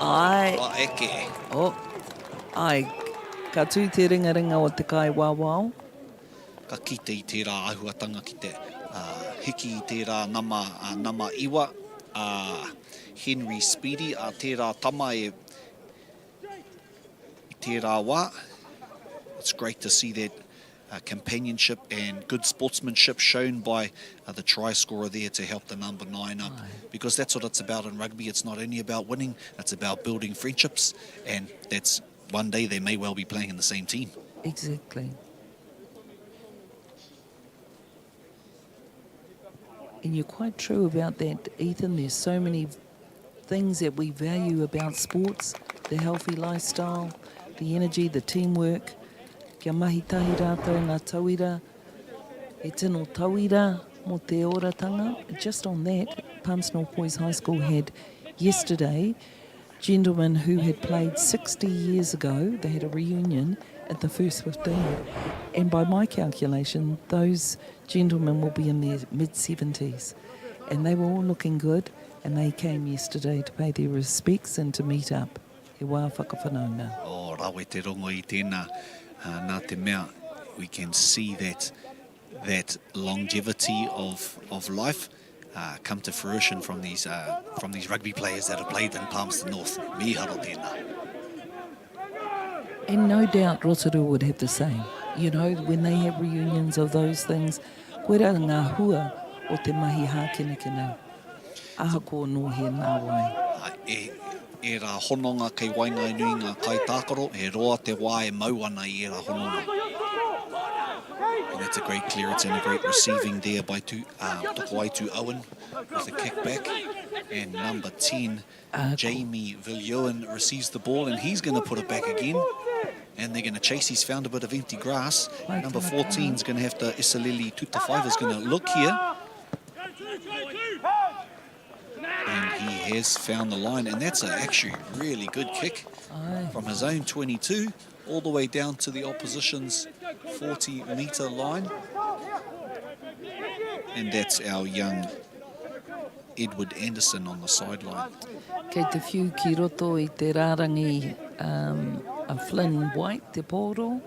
Ai. a eke. O. Ai. Ka tū te ringa o te kai wāwao. Ka kite i tērā ahuatanga ki te hiki i tērā nama iwa. Henry Speedy, a tērā tama i tērā wā. It's great to see that companionship and good sportsmanship shown by the try scorer there to help the number 9 up. Because that's what it's about in rugby. It's not only about winning, it's about building friendships. And that's one day they may well be playing in the same team. Exactly. And you're quite true about that, Ethan. There's so many things that we value about sports, the healthy lifestyle, the energy, the teamwork. Kia mahi tahi rātou ngā tauira, e tino tauira, Mo te oratanga. Just on that, Palmerston North Boys High School had yesterday gentlemen who had played 60 years ago. They had a reunion at the first 15. And by my calculation, those gentlemen will be in their mid-70s. And they were all looking good, and they came yesterday to pay their respects and to meet up. He wā whakawhanaunga. O rawe te rongo I tēnā, nā te mea, we can see that longevity of life come to fruition from these rugby players that have played in Palmerston North. Miharo tēnā. And no doubt Rotorua would have the same. You know, when they have reunions of those things, koe rā ngā hua o te mahi hākena. Aha ko no he nā wai. E rā hononga kei wainga nui ngā kai tākaro, he roa te wā e mau ana I e rā hononga. And that's a great clearance and a great receiving there by Tokowaitu Owen with a kick back. And number 10, Jamie Viljoen receives the ball and he's going to put it back again. And they're going to chase. He's found a bit of empty grass. Number 14 is going to have to, Isalili Tutafaiva is going to look here. And he has found the line. And that's actually a really good kick from his own 22 all the way down to the opposition's 40-metre line. And that's our young Edward Anderson on the sideline. Kei te whiu ki roto I te rārangi a Flynn White, te pōro.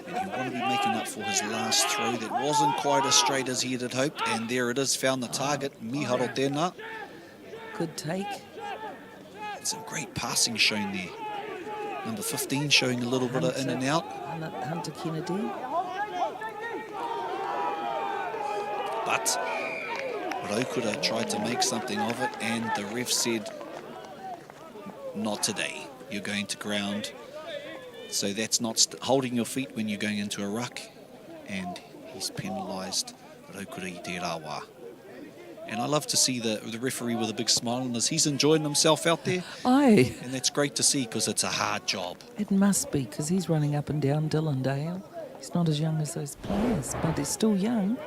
And he'll want to be making up for his last throw that wasn't quite as straight as he had hoped. And there it is, found the target, Miharo tēnā. Good take. And some great passing shown there. Number 15 showing a little bit of in and out. Hunter Kennedy. But Rotorua tried to make something of it, and the ref said, not today. You're going to ground. So that's not holding your feet when you're going into a ruck. And he's penalised Rotorua I te rāwā. And I love to see the referee with a big smile on his. He's enjoying himself out there. Aye. And that's great to see because it's a hard job. It must be, because he's running up and down Dillondale. He's not as young as those players, but he's still young.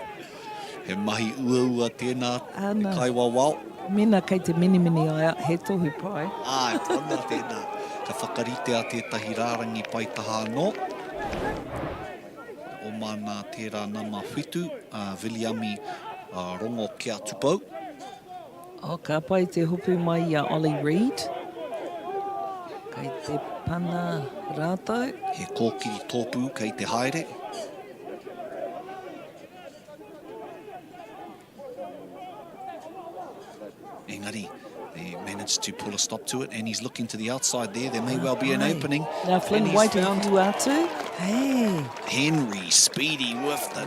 He mahi ua tēnā, Ana. kai wawau. Mena kei te mini ai, he tohu pai. Ai, tōna tēnā. Ka whakarite a tētahi rārangi pai taha anō. O mana tērā nama whitu, Viliami rongo kia tupau. O ka pai te hupu mai a Ollie Reid. Kei te pana rātou. He kōkiri tōpū kei te haere. Engari, they managed to pull a stop to it, and he's looking to the outside there. There may well be an opening. Now Flynn White found you out too. Hey. Henry Speedy with the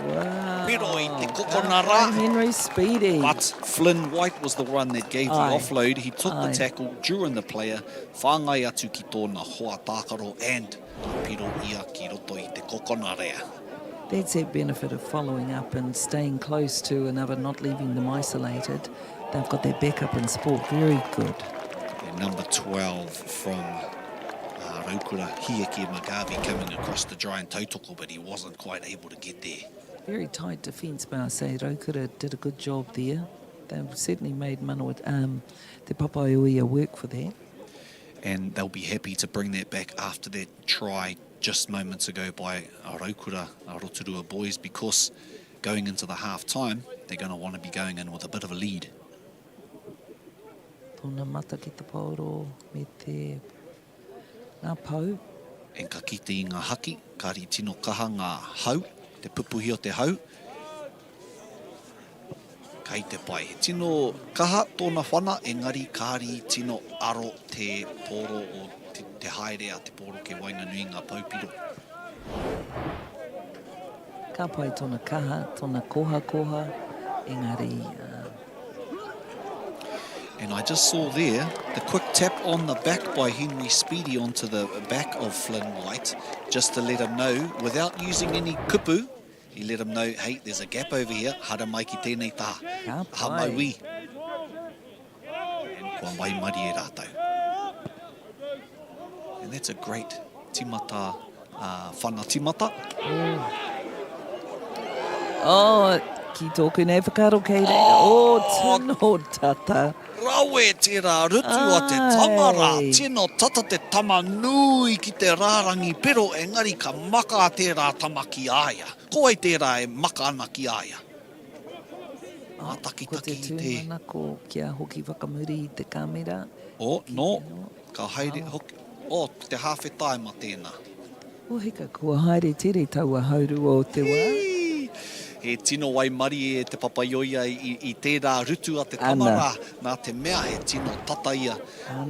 pero I te Hey, kokonara. Henry Speedy. But Flynn White was the one that gave the Aye. offload. He took Aye. the tackle during the player. Whāngai atu ki tōna hoa tākaro and pero ia ki roto I te kokonarea. That's that benefit of following up and staying close to another, not leaving them isolated. They've got their backup in sport. Very good. And number 12 from Rotorua, Hieke Magavi, coming across the giant tautoko, but he wasn't quite able to get there. Very tight defence, but I say Rotorua did a good job there. They've certainly made te Papaiuia work for that. And they'll be happy to bring that back after that try just moments ago by Rotorua boys, because going into the half-time, they're going to want to be going in with a bit of a lead. Tōna mata ki te pauro me te ngā pau. And ka kite I ngā haki, kāri tino kaha ngā hau, te pupuhi o te hau. Kei te pai. He tino kaha tōna whana, engari kāri tino aro te poro o te haere a te poro ke wainga nui ngā paupiro. Ka pai tōna kaha, tōna koha, engari... And I just saw there the quick tap on the back by Henry Speedy onto the back of Flynn White, just to let him know, without using any kupu, he let him know, hey, there's a gap over here, hara mai ki tēnei tā, ha mai wi. And kua mai mari e rātou. And that's a great timata, whana timata. Oh, Ki tōku nei whakaro kei reira. O, tino tata. Rawe tērā rutu a te tamara, tino tata te tama nui ki te rārangi, pero engari ka maka tērā tama ki aia. Ko ai tērā e maka ana ki aia. Taki Ko te tūmana ko kia hoki whakamuri i te kamera. Ka haere hoki. Te hawhetai ma tēnā. O heka kua haere tere taua hauru o te wā. He tino wai mari e te papaioia i tērā rutu a te tamara. Nā te mea he tino tata ia.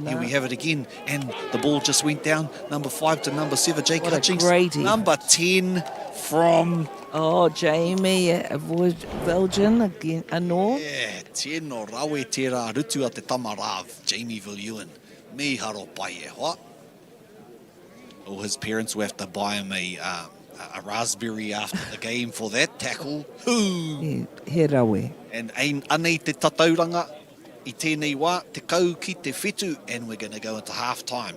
Here we have it again. And the ball just went down. Number 5 to number 7, Jake Hutchings. Number 10 from... Oh, Jamie, Belgian again, anō. Yeah, tino rawe tērā rutu a te tamara, Jamie Viljoen. Me haro pai e hoa. Or his parents will have to buy him a raspberry after the game for that tackle. He rawe. And anei te tatauranga i tēnei wā, te kau ki te whetu, and we're going to go into half-time.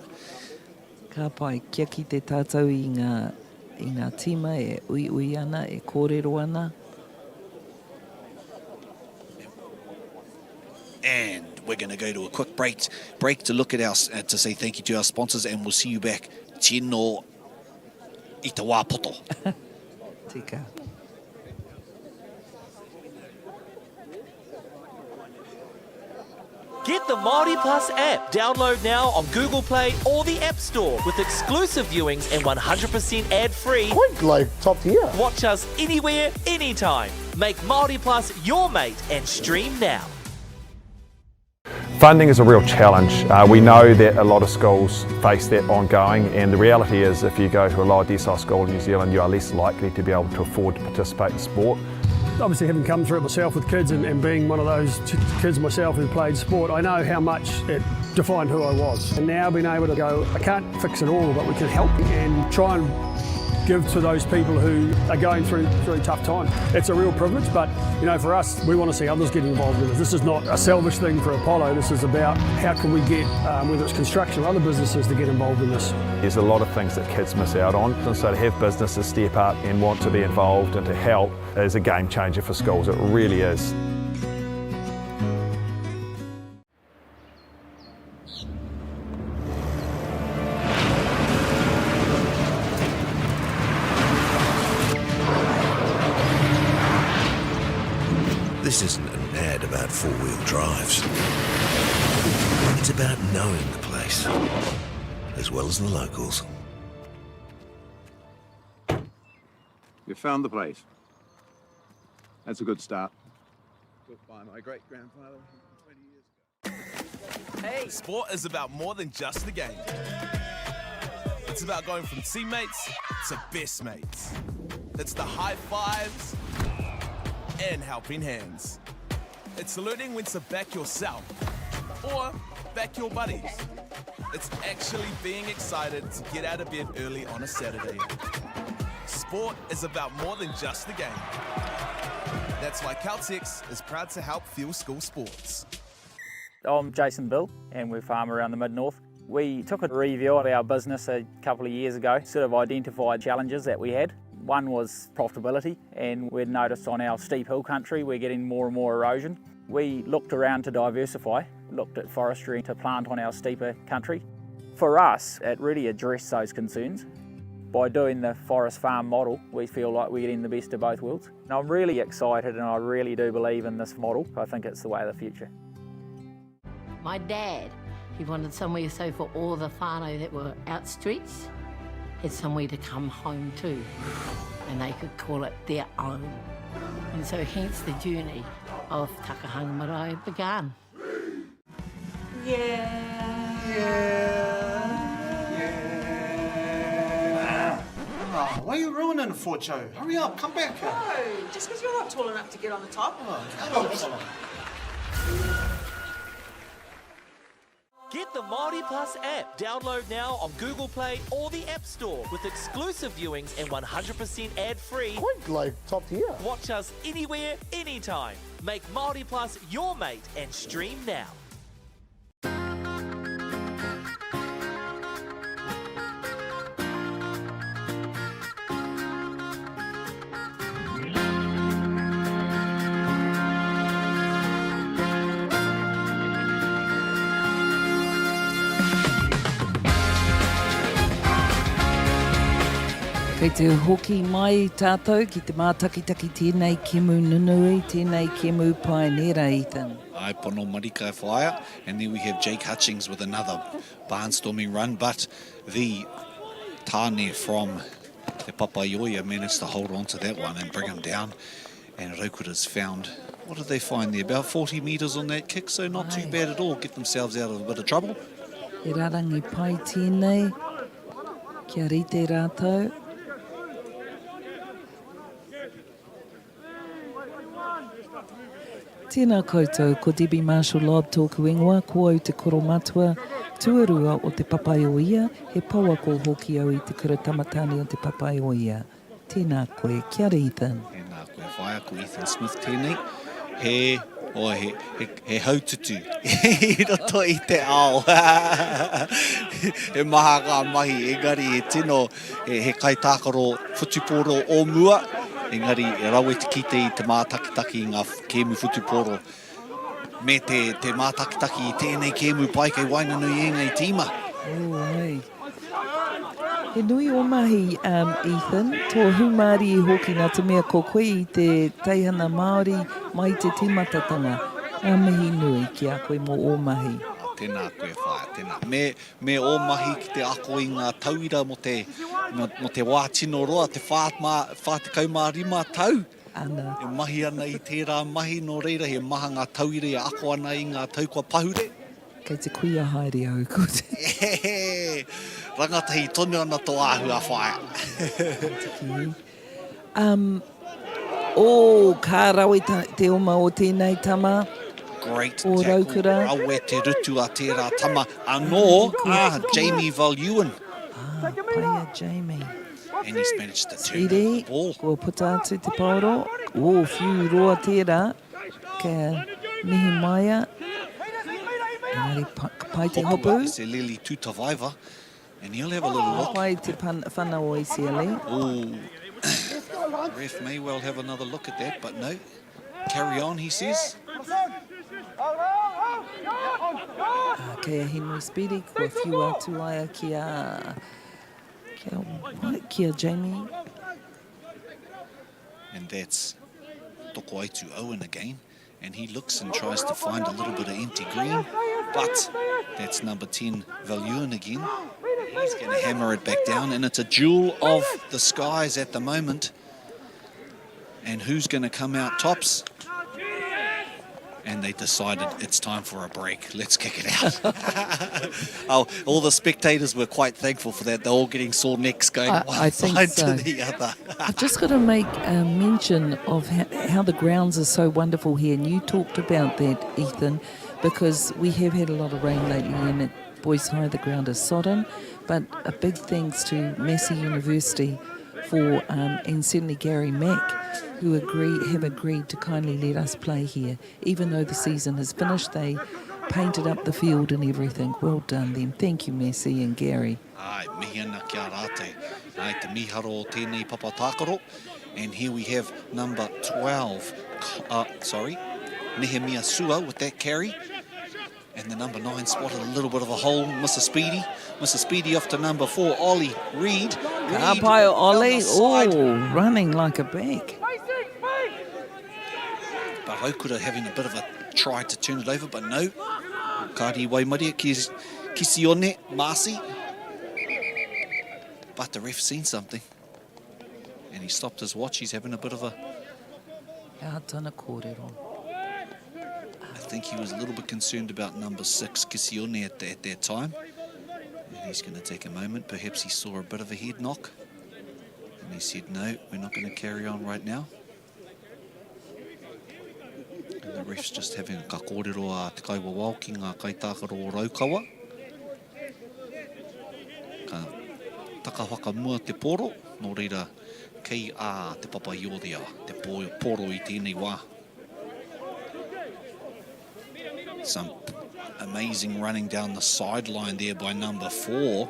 Ka pai, kia ki te tātou i ngā tima e ui ana, e kōrero ana. And we're going to go to a quick break to look at to say thank you to our sponsors, and we'll see you back. Tino i te wā poto. Tika. Get the MāORI Plus app. Download now on Google Play or the App Store with exclusive viewings and 100% ad-free. Quite like top tier. Watch us anywhere, anytime. Make MāORI Plus your mate and stream now. Funding is a real challenge. We know that a lot of schools face that ongoing, and the reality is if you go to a lower decile school in New Zealand, you are less likely to be able to afford to participate in sport. Obviously, having come through it myself with kids and being one of those kids myself who played sport, I know how much it defined who I was. And now being able to go, I can't fix it all, but we can help and try and give to those people who are going through a tough time. It's a real privilege, but you know, for us, we want to see others get involved in it. This is not a selfish thing for Apollo. This is about how can we get, whether it's construction or other businesses, to get involved in this. There's a lot of things that kids miss out on, and so to have businesses step up and want to be involved and to help is a game changer for schools. It really is. This isn't an ad about four-wheel drives. It's about knowing the place, as well as the locals. You found the place. That's a good start. Built by my great-grandfather 20 years ago. Hey, sport is about more than just the game. It's about going from teammates to best mates. It's the high fives and helping hands. It's learning when to back yourself or back your buddies. It's actually being excited to get out of bed early on a Saturday. Sport is about more than just the game. That's why Caltex is proud to help fuel school sports. I'm Jason Bill and we farm around the Mid-North. We took a review of our business a couple of years ago, sort of identified challenges that we had. One was profitability, and we'd noticed on our steep hill country we're getting more and more erosion. We looked around to diversify, looked at forestry to plant on our steeper country. For us, it really addressed those concerns. By doing the forest farm model, we feel like we're getting the best of both worlds. And I'm really excited and I really do believe in this model. I think it's the way of the future. My dad, he wanted somewhere so for all the whānau that were out streets, had somewhere to come home to, and they could call it their own. And so hence the journey of Takahanga Marae began. Oh, why are you ruining it for, Joe? Hurry up, come back here. No, just because you're not tall enough to get on the top. Get the MāORI Plus app. Download now on Google Play or the App Store with exclusive viewings and 100% ad-free. Quite like top tier. Watch us anywhere, anytime. Make MāORI Plus your mate and stream now. Kei te hoki mai tātou ki te mātakitaki tēnei kemu nunui, tēnei kemu pioneera, Ethan. Ai pono marika e whaia, and then we have Jake Hutchings with another barnstorming run, but the tāne from the Papaioia managed to hold on to that one and bring him down, and Raukura's found, what did they find there, about 40 metres on that kick, so not too bad at all, get themselves out of a bit of trouble. He rarangi pai tēnei, kia rite rātou. Tēnā koutou, ko Debbie Marshall-Lobb tōku ingoa, ko au te koro matua, tuarua o te Papaioia, he paua ko hoki au I te kura tamatani o te Papaioia. Tēnā koe, kia re Ethan. Tēnā koe whaia, ko Ethan Smith tēnei, he haututu, I roto I te ao. He maha ngā mahi, engari e tino, he kaitākaro whutuporo o mua, engari e rawe te kite I te mātakitaki ngā kēmu whutuporo. Me te mātakitaki I tēnei kēmu pai kei Wainganui e ngai tīma. Oh, hei. He nui o mahi, Ethan, tō humari I hoki nā te mea ko koe I te teihana Māori mai te tīmatatanga. Ngā mihi nui ki a koe mō o mahi. Tēnā koe whaia, tēnā. Me o mahi ki te ako I ngā tauira mo te wātino roa, te whātekau mā rima tau. Ana. E mahi ana I tērā mahi no reira, he maha ngā tauira e ako ana I ngā taukua pahure. Kei te kuia haere au, ko te. Rangatahi tonu ana tō āhua whaia. Kā rawe te oma o tēnei tama. Great o tackle. Raukura. Rawe te rutu a tērā tama. Anō, Jamie Valuan. Paia Jamie. And he's managed to turn Siri, the ball. ko puta atu te pauro. Whiu roa tērā. Ka mihi maia. Engari pai te hopu. Se Lili Tutavaiva. And he'll have a little look. Pai te whanau o Isiali. Ooh. Ref may well have another look at that, but no. Carry on, he says. Kei a Henry Speedy, ko whiu atu aia kia Jamie. And that's Toko Aitu Owen again. And he looks and tries to find a little bit of empty green. But that's number 10, Valuan again. He's going to hammer it back down. And it's a duel of the skies at the moment. And who's going to come out tops? And they decided it's time for a break. Let's kick it out. All the spectators were quite thankful for that. They're all getting sore necks going one side to the other. I've just got to make a mention of how the grounds are so wonderful here. And you talked about that, Ethan, because we have had a lot of rain lately and at Boys High the ground is sodden. But a big thanks to Massey University for, and certainly Gary Mack, who have agreed to kindly let us play here. Even though the season has finished, they painted up the field and everything. Well done them. Thank you, Massey and Gary. Ai, mihi ana kia rāte. Ai, te miharo o tēnei papatākaro. And here we have number 12, Nehemia Sua with that carry. And the number 9 spotted a little bit of a hole, Mr. Speedy. Mr. Speedy off to number 4, Ollie Reid. Kapaio Ollie, running like a bag. But Raukura having a bit of a try to turn it over, but no. Kāri Waimaria, Kisione, Marcy. But the ref seen something. And he stopped his watch. He's having a bit of a... Tana kōrero. I think he was a little bit concerned about number 6, Kisione, at that time. And he's going to take a moment. Perhaps he saw a bit of a head knock. And he said, no, we're not going to carry on right now. And the ref's just having a ka kōrero a te kaiwa wao ki ngā kaitākaro o Raukawa. Ka takawhaka mua te poro, nō reira kei a te Papaioia, te poro I tēnei wā. Some amazing running down the sideline there by number 4,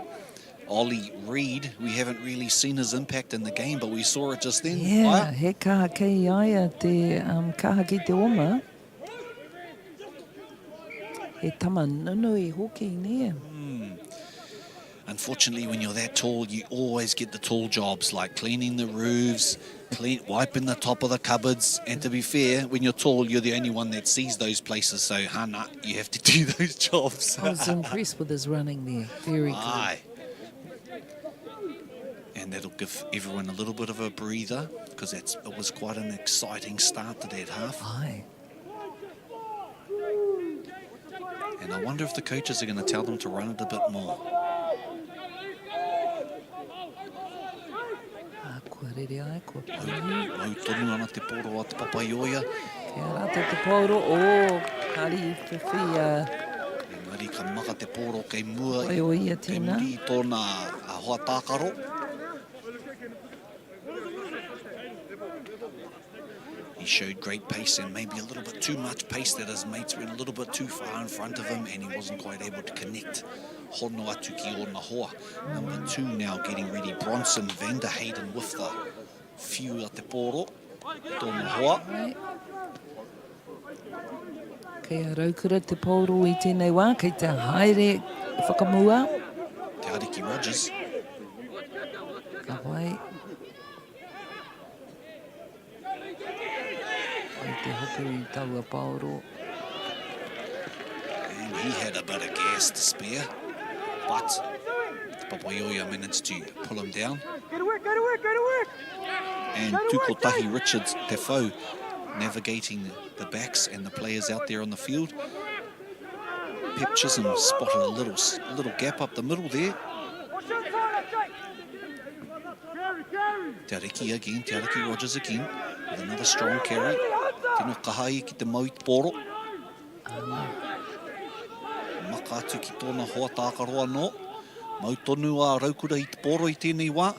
Ollie Reid. We haven't really seen his impact in the game, but we saw it just then. Yeah, he kaha kei aia te kaha ki te oma. He tama nunui hoki nea. unfortunately, when you're that tall, you always get the tall jobs, like cleaning the roofs, wiping the top of the cupboards. And to be fair, when you're tall, you're the only one that sees those places. So, Hana, you have to do those jobs. I was impressed with his running there. Very good. Aye. And that'll give everyone a little bit of a breather, because it was quite an exciting start to that half. Aye. And I wonder if the coaches are going to tell them to run it a bit more. Mau tonu ana te poro a te papaioia. Kia rata te poro o kari whiwhia. Engari ka maka te poro kei mua Papaioia kei tēnā. muri tōna a hoa tākaro. He showed great pace and maybe a little bit too much pace, that his mates went a little bit too far in front of him and he wasn't quite able to connect. Hono atu ki o na hoa. Number 2 now getting ready. Bronson van der Hayden with the few at the poro. Tōna hoa. Kia raukura te poro i tēnei wā, kei te haere whakamua. Te Ariki Rogers. Ka wai. Ai te hopu i taua paoro. And he had a bit of gas to spare, but Papaioia managed to pull him down. Go to work, go to work, go to work. And Tukotahi Richards, te foe, navigating the backs and the players out there on the field. Pep Chisholm spotted a little gap up the middle there. Te Ariki again, Te Ariki Rogers again, with another strong carry. Tino kahai ki te mau i te poro. Maka atu ki tōna hoa tākaro anō. Mau tonu a raukura i te poro i tēnei wā.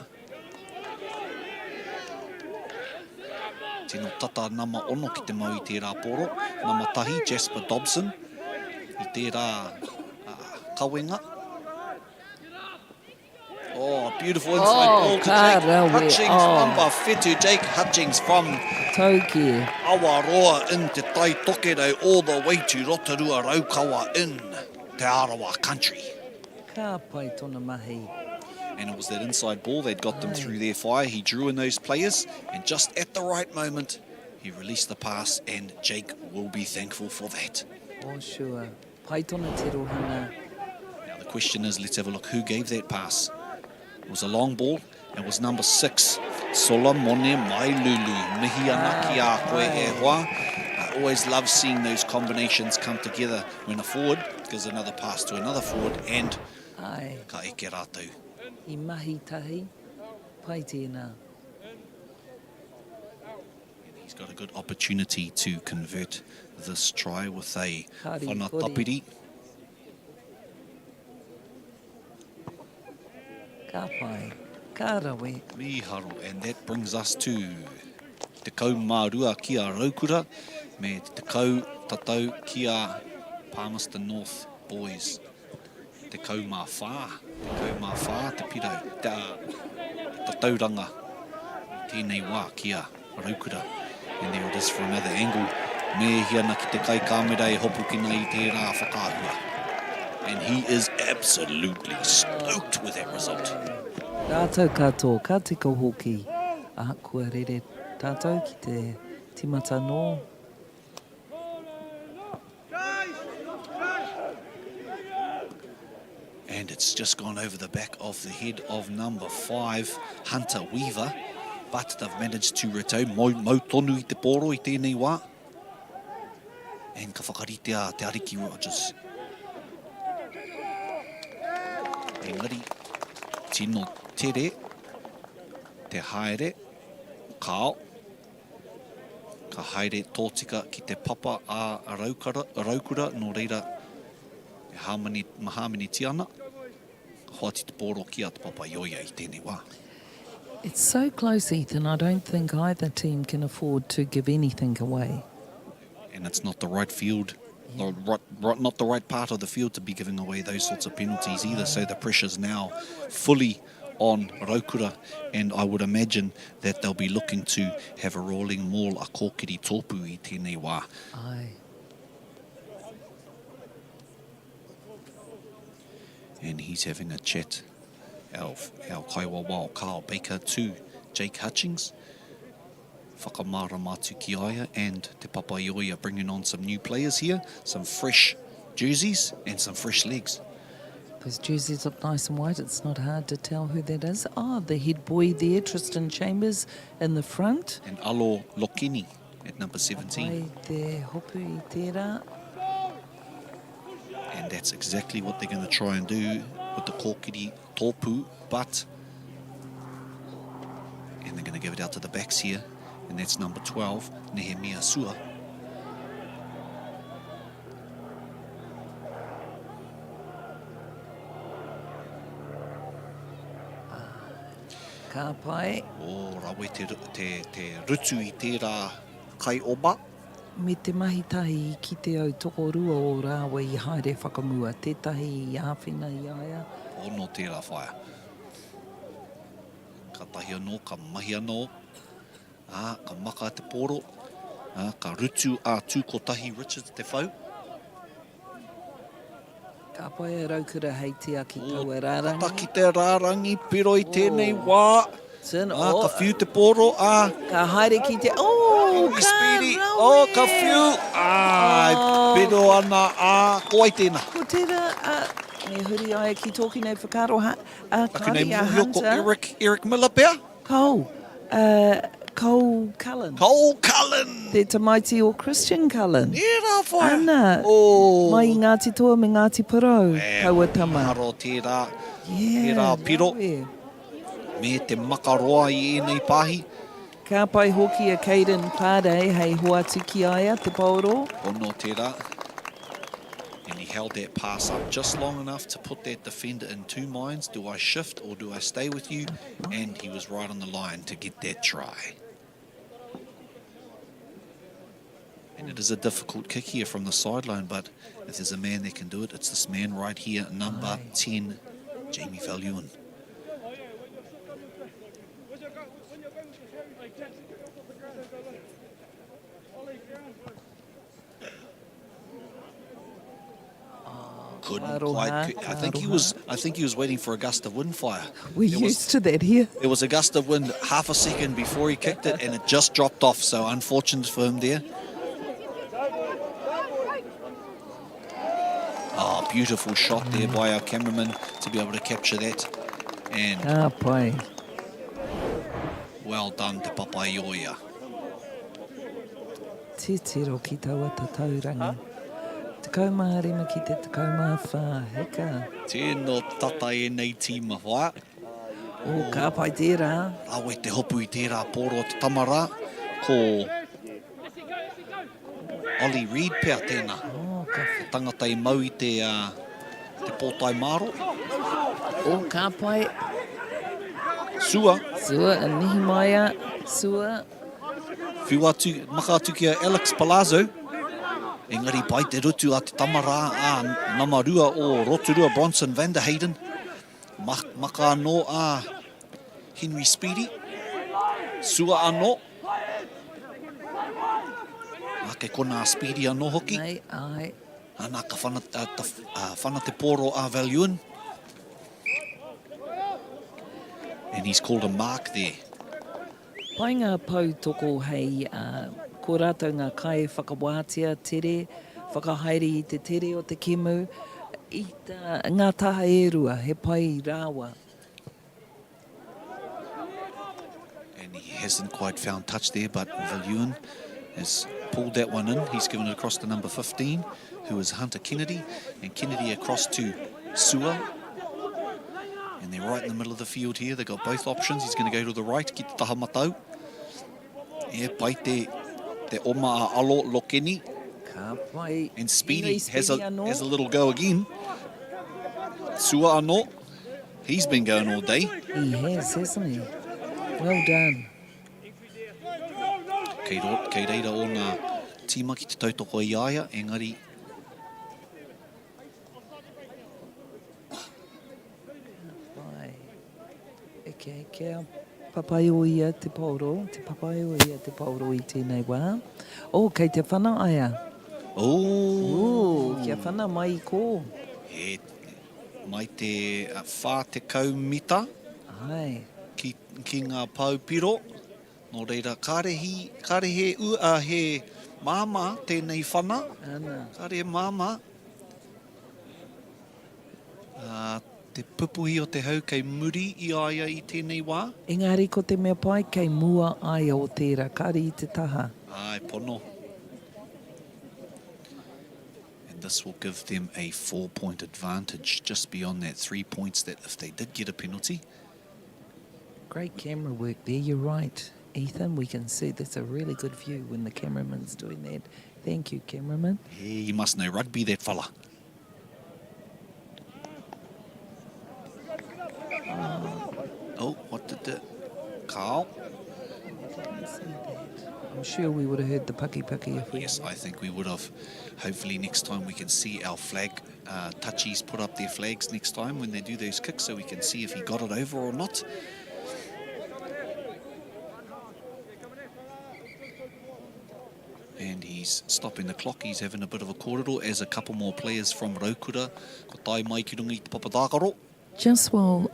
Tino tata nama ono ki te mau i tērā poro. Nama tahi, Jasper Dobson, i tērā kawenga. Oh, beautiful inside ball to Jake Hutchings. Number Fetu, Jake Hutchings from Tauki. Awaroa in te Tai Tokerau all the way to Rotorua Raukawa in Te Arawa country. Ka pai tōna mahi. And it was that inside ball that got them through their fire. He drew in those players, and just at the right moment, he released the pass, and Jake will be thankful for that. Oh, sure. Pai tōna te rohana. Now the question is, let's have a look. Who gave that pass? It was a long ball. It was number 6, Solomone Mailulu. Mihi ana ki a koe e hoa. I always love seeing those combinations come together when a forward gives another pass to another forward, and ka eke rātou. I mahi tahi, pai tēnā. He's got a good opportunity to convert this try with a Kari, whanatapiri. Ka pai, ka rawe. Miharo, and that brings us to te kau mārua ki a Raukura, me te kau tatau ki a Palmerston North Boys. Te kau mā whā, te pirau, te tauranga, tēnei wā ki a Raukura. And there it is for another angle. Me hiana ki te kai kāmera e hopu ki nei tērā whakaahua. And he is absolutely stoked with that result. Tātou katoa, ka te hoki. A kua rere tātou ki te timata no. And it's just gone over the back of the head of number 5, Hunter Weaver. But they've managed to retain mau tonu i te poro i tēnei wā. And ka whakaritea te Ariki Rogers. Engari, tino tere, te haere, kao. Ka haere tōtika ki te papa a Raukura, no reira mahamini tiana. Hoati te poro ki a te Papaioia i tēnei wā. It's so close, Ethan. I don't think either team can afford to give anything away. And it's not the right field, not the right part of the field to be giving away those sorts of penalties either. So the pressure's now fully on Raukura, and I would imagine that they'll be looking to have a rolling maul a kōkiri tōpu i tēnei wā. Aye. And he's having a chat our kaiwawa o Carl Baker to Jake Hutchings. Whakamara Matu Kiaia and Te Papaioia bringing on some new players here, some fresh jerseys and some fresh legs. Those jerseys look nice and white. It's not hard to tell who that is. Oh, the head boy there, Tristan Chambers, in the front. And Alo Lokini at number 17. Ai te hopu I tērā. And that's exactly what they're going to try and do with the kōkiri tōpū, but... And they're going to give it out to the backs here. And that's number 12, Nehemia Sua. Ka pai. O rawe te rutu I tērā kai oba. Me te mahitahi ki te au tokorua o rāwe I haere whakamua. Tētahi I āwhina I aia. O no tērā whaia. Ka tahi anō, ka mahi anō. Ka maka te poro. Ka rutu a tūkotahi Richards te whau. Ka pai e raukura hei te aki tau e rārangi. Ka taki te rārangi, pero I tēnei wā. Ka whiu te poro. Ka haere ki te... Oh, ka Speedy. rawe. Oh, ka whiu. Pero ana. Ko ai tēnā. Ko tērā, me huri ai ki toki nei whakaro Kare a Muhioko hunter. Eric Miller pēr. Cole Cullen. Cole Cullen. Te tamaiti o Christian Cullen. Nērā whaia. Ana. Oh. Mai I Ngāti Toa me Ngāti Porou. Kaua tama. Haro tērā. Yeah. Tērā piro. rawe. Me te makaroa I ēnei pahi. Ka pai hoki a Caden Pādei hei hoa tiki aia te pauro. Ono tērā. And he held that pass up just long enough to put that defender in two minds. Do I shift or do I stay with you? And he was right on the line to get that try. And it is a difficult kick here from the sideline, but if there's a man that can do it, it's this man right here, number 10, Jamie Valuen. Couldn't quite. I think he was waiting for a gust of wind fire. We're used to that here. There was a gust of wind half a second before he kicked it, and it just dropped off. So unfortunate for him there. Oh, beautiful shot there by our cameraman to be able to capture that. And well done to Papaioia. Te tiro ki taua ta Tauranga. Te kaumārima ki te kaumāwha, heka. Tēnō tata e nei tīma whaia. O, ka pai tērā. Awe te hopu I tērā pōro te tamara. Ko Ollie Reid pēr tēnā. Tangata I mau I te pōtai maro. O, ka pai. Sua. Sua, a Nehemiah. Sua. Whiu atu, maka atu ki a Alex Palazzo. Engari pai te rutu a te tamara a namarua o Rotorua Bronson van der Hayden. Maka anō a Henry Speedy. Sua anō. Ake kona a Speedy anō hoki. Nei, ai. Ana ka whana te poro a Valuen. And he's called a mark there. Pai ngā pau toko hei ko rātou ngā kai whakawātia tere, whakahaere I te tere o te kemu, I ngā taha e rua, he pai rāwa. And he hasn't quite found touch there, but Valuen has pulled that one in. He's given it across to number 15, who is Hunter Kennedy, and Kennedy across to Sua. And they're right in the middle of the field here. They've got both options. He's going to go to the right, ki te taha matau. Yeah, pai te oma a alo lokeni. Ka pai. And Speedy has a little go again. Sua anō. He's been going all day. He has, hasn't he? Well done. Kei reira o ngā tīma ki te tautoko I aia, engari. Kia papaioia te pauro, te papaioia te pauro I tēnei wā. O, kei te whana aia. Oh. Kia whana mai I kō. mai te whā te kaumita ki ngā paupiro. Nō reira, karehe ua he māma tēnei whana. Karehe māma. Te pupuhi o te hau kei muri I aia I tēnei wā. Engari ko te mea pai kei mua aia o tērā, kari I te taha. Ai, pono. And this will give them a 4-point advantage just beyond that 3 points that if they did get a penalty. Great camera work there, you're right. Ethan, we can see that's a really good view when the cameraman's doing that. Thank you, cameraman. Yeah, you must know rugby, that fella. Oh, what did the... Carl? I'm sure we would have heard the paki if we... Yes, I think we would have. Hopefully next time we can see our flag touchies put up their flags next time when they do those kicks so we can see if he got it over or not. And he's stopping the clock. He's having a bit of a kōrero as a couple more players from Rotorua. Ko tai mai ki runga I te papatākaro. Just while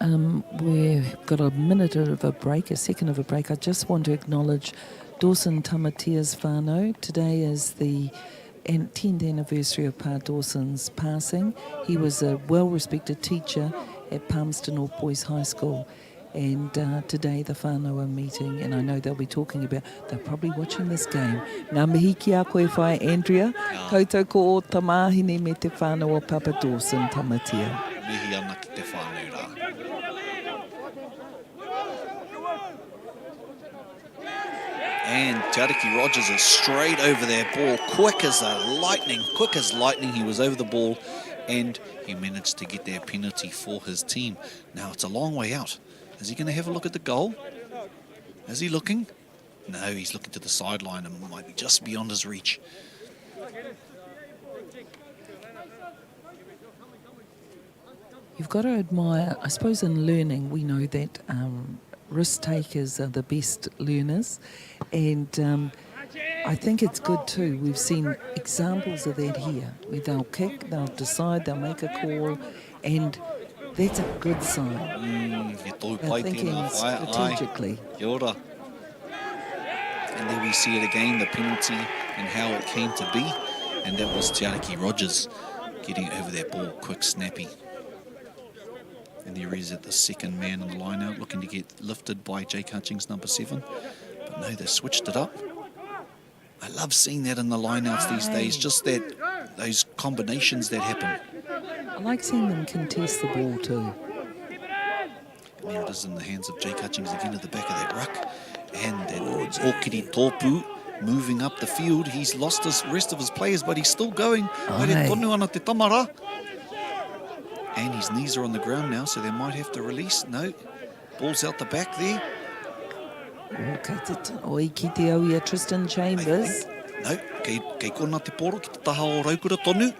we've got a minute of a break, a second of a break, I just want to acknowledge Dawson Tamatia's whānau. Today is the 10th anniversary of Pa Dawson's passing. He was a well-respected teacher at Palmerston North Boys High School. And today the whānau are meeting, and I know they'll be talking about, they're probably watching this game. Ngā mihi ki a koe whai, Andrea. Koutou ko o tamāhine me te whānau o Papa Dawson Tamatia. Mihi ana ki te whānau rā. And Te Ariki Rogers is straight over their ball, quick as lightning. He was over the ball, and he managed to get their penalty for his team. Now it's a long way out. Is he going to have a look at the goal? Is he looking? No, he's looking to the sideline and might be just beyond his reach. You've got to admire, I suppose in learning, we know that risk takers are the best learners. And I think it's good too. We've seen examples of that here, where they'll kick, they'll decide, they'll make a call, and that's a good sign. They're thinking strategically. Kia ora. And there we see it again, the penalty and how it came to be. And that was Te Ariki Rogers getting over that ball, quick, snappy. And there is the second man in the line out, looking to get lifted by Jake Hutchings, number 7. But no, they switched it up. I love seeing that in the lineouts these days, just those combinations that happen. I like seeing them contest the ball too. And there it is in the hands of Jake Hutchings again at the back of that ruck. And then Okiri Tōpū moving up the field. He's lost the rest of his players, but he's still going. Haere tonu ana te tamara. And his knees are on the ground now, so they might have to release. No, ball's out the back there. Oi ki te au ia Tristan Chambers. No, kei kona te poro ki te taha o Raukura tonu.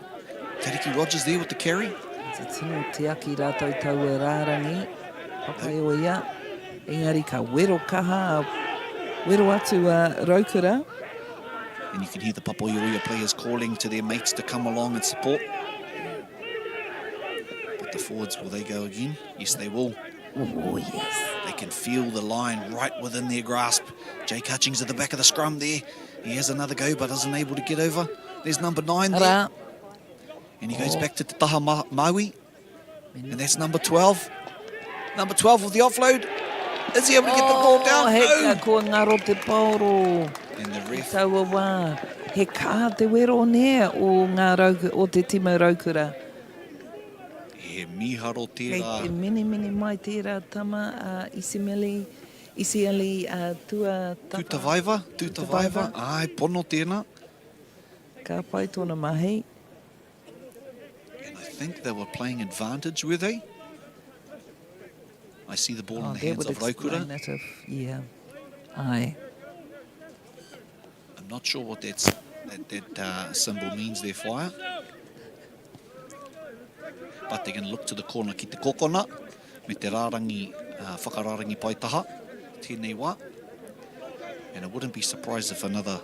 Te Ariki Rogers there with the carry. Te tino te aki rātou tau e rārangi. Papai o ia. Engari ka wero kaha, wero atu a Raukura. And you can hear the Papaioia players calling to their mates to come along and support. But the forwards, will they go again? Yes, they will. Oh, yes. They can feel the line right within their grasp. Jake Hutchings at the back of the scrum there. He has another go, but isn't able to get over. There's number 9 there. And he goes back to Te Taha Maui. And that's number 12. Number 12 with the offload. Is he able to get the ball down? Heka ko ngaro te pauro. And the ref. Taua wā. He kā te wero nea o ngā Raukura, o te tima Raukura. He miharo tērā. Kei te mini mai tērā tama Isiali tua... Tutavaiva. Ai, pono tēnā. Ka pai tōna mahi. And I think they were playing advantage, were they? I see the ball in the hands of Raukura. Yeah. Aye. I'm not sure what that symbol means there, Flyer. But they're going to look to the corner ki te kokona, me te rārangi, whakararangi paitaha, tēnei wā. And I wouldn't be surprised if another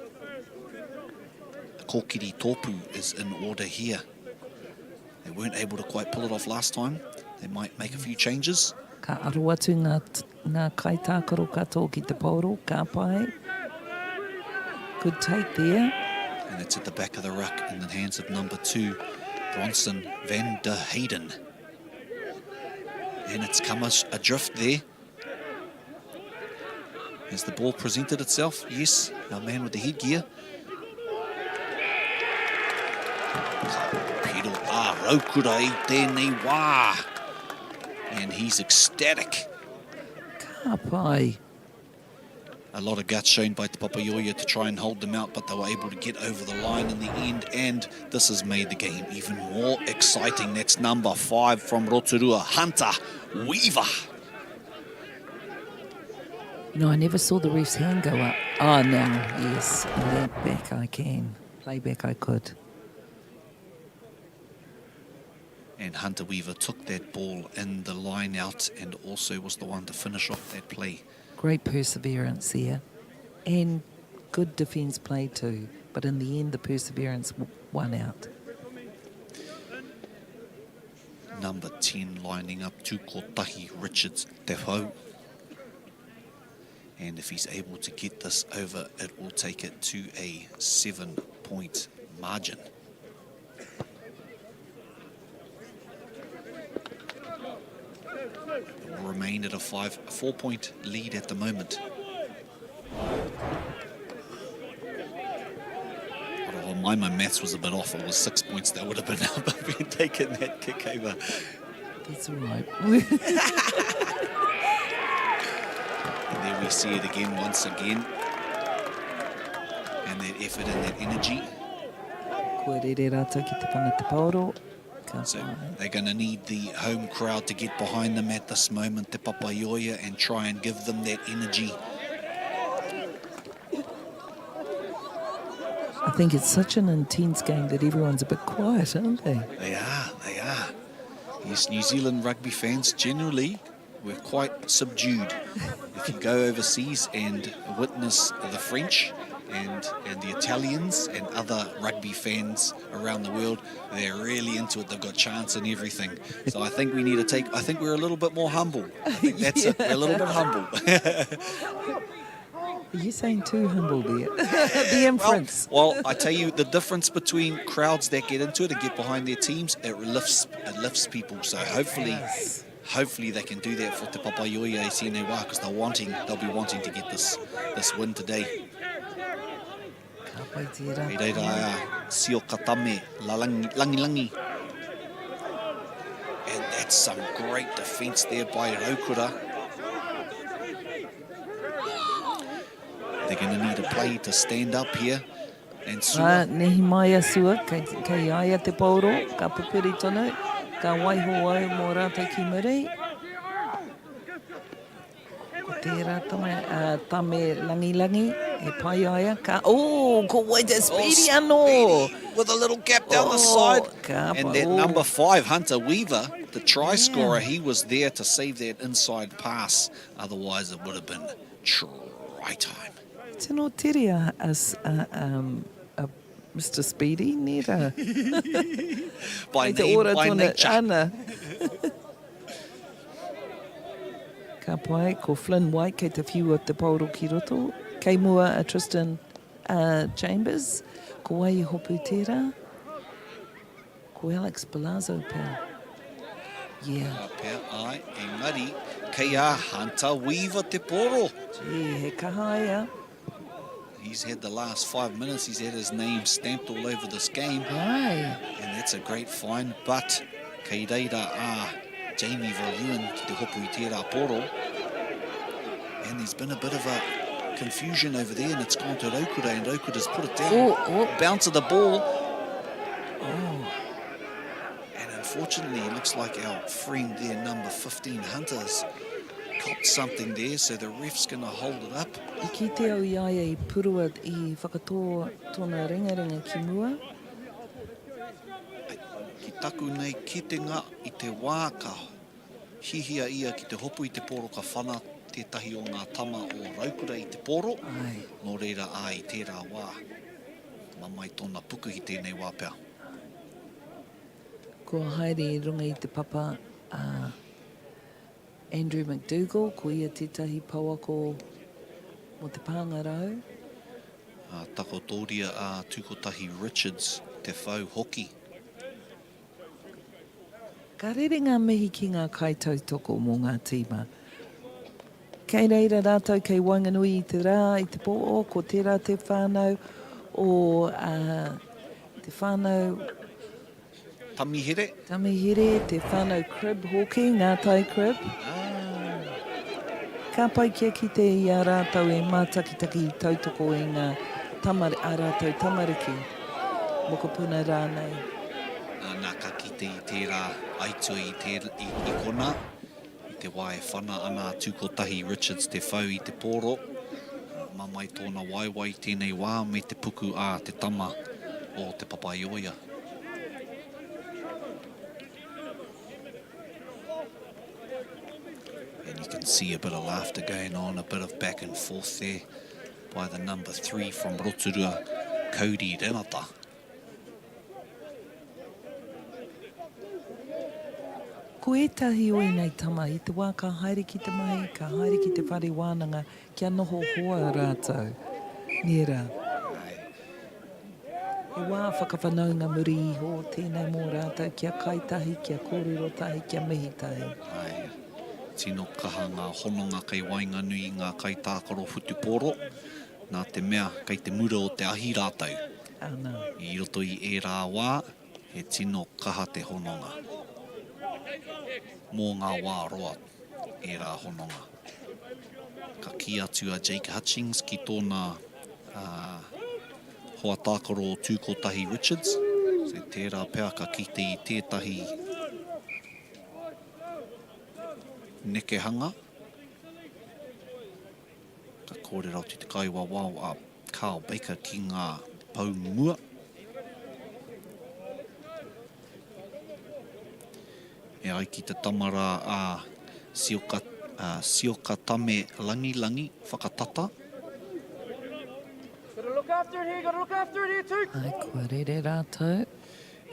kōkiri tōpū is in order here. They weren't able to quite pull it off last time. They might make a few changes. Ka aro atu ngā kaitākaro katoa ki te pauro, ka pai. Good take there. And it's at the back of the ruck in the hands of number 2, Bronson van der Hayden. And it's come adrift there. As the ball presented itself, yes, our man with the headgear. Pedal Rotorua I tēnei wā. And he's ecstatic. Ka pai. A lot of guts shown by Te Papaioia to try and hold them out, but they were able to get over the line in the end, and this has made the game even more exciting. That's number 5 from Rotorua, Hunter Weaver. You know, I never saw the ref's hand go up. Oh, now, yes. And then back I can. Playback I could. And Hunter Weaver took that ball in the line out and also was the one to finish off that play. Great perseverance there. And good defence play too. But in the end, the perseverance won out. Number 10 lining up to Kotahi Richards Te Hau. And if he's able to get this over, it will take it to a 7-point margin. It will remain at a 4-point lead at the moment. Although my maths was a bit off, it was 6 points that would have been up if we'd taken that kick over. That's all right. And there we see it again, once again. And that effort and that energy. So they're going to need the home crowd to get behind them at this moment, Te Papaioia, and try and give them that energy. I think it's such an intense game that everyone's a bit quiet, aren't they? They are. Yes, New Zealand rugby fans generally, we're quite subdued. If you go overseas and witness the French and the Italians and other rugby fans around the world, they're really into it. They've got chants and everything. So I think we need to I think we're a little bit more humble. I think that's it. We're a little bit humble. Are you saying too humble there? The inference. Well, I tell you, the difference between crowds that get into it and get behind their teams, it lifts people. So hopefully they can do that for Te Papaioia e Sine Wā, because they'll be wanting to get this win today. Hei reira Sio Katame, Langi. And that's some great defence there by Rotorua. They're going to need a play to stand up here. And Sua. Nehi mai a Sua, kei aia te pauro, ka pupiri tonu, ka waiho au mō rātou ki muri. Ko tērā tame langi, e pai aia, ko waita speedy anō. With a little gap down the side. And that number 5, Hunter Weaver, the try scorer, he was there to save that inside pass. Otherwise, it would have been try time. Tino tiria as Mr. Speedy, nera. By nature. Ana. Ka pai, ko Flynn White, kei te whiu o te pauro ki roto. Kei mua a Tristan Chambers. Ko wai hopu tērā. Ko Alex Palazzo pēr. Yeah. Pēr ai, engari, kei a Hunter Weaver te poro. Gee, he kahaia. He's had the last 5 minutes, he's had his name stamped all over this game. Aye. And that's a great find, but kei reira Jamie Valuen ki te hopu I tērā poro. And there's been a bit of a confusion over there, and it's gone to Rotorua, and Rotorua's put it down. Bounce of the ball. And unfortunately, it looks like our friend there, number 15, Hunter's copped something there, so the ref's going to hold it up. I ki te au I aia I purua I whakatō tōna ringa ki mua. Ki taku nei kitenga I te wā ka hihia ia ki te hopu I te poro ka whana tētahi o ngā tama o Rotorua I te poro. Nō reira I tērā wā. Mamai tōna puku I tēnei wā pēr. Ko haere runga I te papa Andrew McDougall, ko ia tētahi pauako mo te pāngarau. Tako tōria a Tukotahi Richards, te whau hoki. Ka rere ngā mihi ki ngā kaitautoko mō ngā tīma. Kei reira rātou kei Wainganui I te rā, I te pō, ko tērā te whānau o te whānau Tamihere. Tamihere, te whānau crib hoki, ngā tai crib. Ka pai kia ki te I a rātou e mātakitaki I tautoko e ngā a rātou tamariki. Moko puna rānei. Nā ka kite I tērā aitua I kona. I te wae whana ana Tukotahi Richards te whau I te pōro. Mamai tōna waiwai tēnei wā me te puku a te tama o te papaioia. And you can see a bit of laughter going on, a bit of back and forth there by the number 3 from Rotorua, Cody Renata. Ko etahi oi nei tama I te wā ka haere ki te mahi, ka haere ki te whare wānanga, kia noho hoa rātou. Nera. E wā whakawhanaunga muri iho, tēnei mō rātou, kia kaitahi, kia kōrero tahi, kia mihi tahi. Ai, tino kaha ngā hononga kei Wainganui, ngā kaitākaro whutupōro, nā te mea kei te mura o te ahi rātou. Ana. I roto I e rā wā, he tino kaha te hononga. Mō ngā wā roa, e rā hononga. Ka ki atu a Jake Hutchings ki tōna hoa tākaro o Tukotahi Richards. Se tērā pēr ka kite I tētahi nekehanga. Ka kōrera o te kaiwa wau a Carl Baker ki ngā paumua. E ai ki te tamara a Sioka Tame Langi whakatata. Gotta look after it here, gotta look after it here too. Ai, kua rere rātou.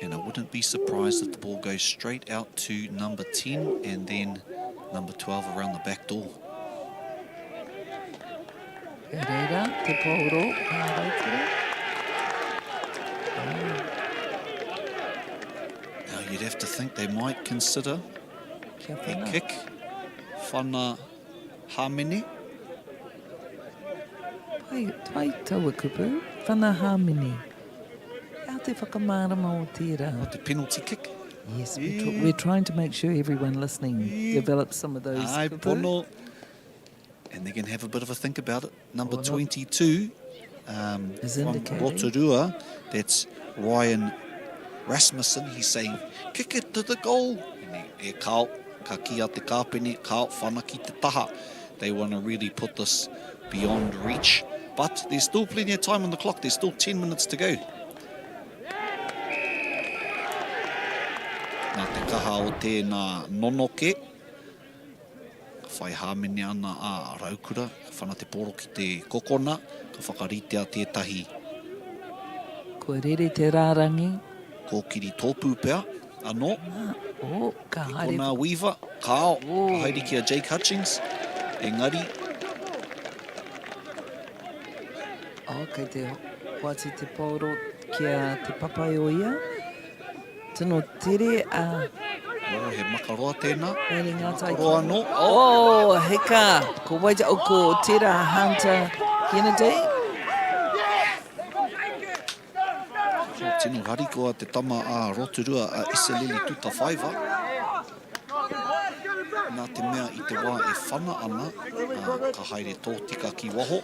And I wouldn't be surprised if the ball goes straight out to number 10 and then number 12 around the back door. E reira, te pōro, Now you'd have to think they might consider a kick. Whana Hamene. Pai taua kupu, whana Hamene. How te whakamārama o tērā? The penalty kick. Yes, we're trying to make sure everyone listening develops some of those Ai, kupu. pono. And they can have a bit of a think about it. Number 22 from Rotorua, that's Ryan Rasmussen. He's saying, kick it to the goal. And e kao, ka kia te kāpene, kao whana ki te taha. They want to really put this beyond reach. But there's still plenty of time on the clock. There's still 10 minutes to go. Nā te kaha o tēnā nonoke. Whai hāmene ana a Raukura, whana te poro ki te kokona, ka whakaritea tētahi. Ko rere te rārangi. Kōkiri tōpū pēr, anō. O, ka haere. Kona Weaver, kao, ka haere ki a Jake Hutchings, engari. O, kei te hoati te pōro kia te papai o ia. Tino tere a... O, he makaroa tēnā. Haere ngā tai. Makaroa anō. O, heka. Ko waita o ko tera Hunter Kennedy. Tino harikoa te tama a Rotorua a Iselili tuta whaiva. Nā te mea I te wā e whana ana, ka haere tō tika ki waho.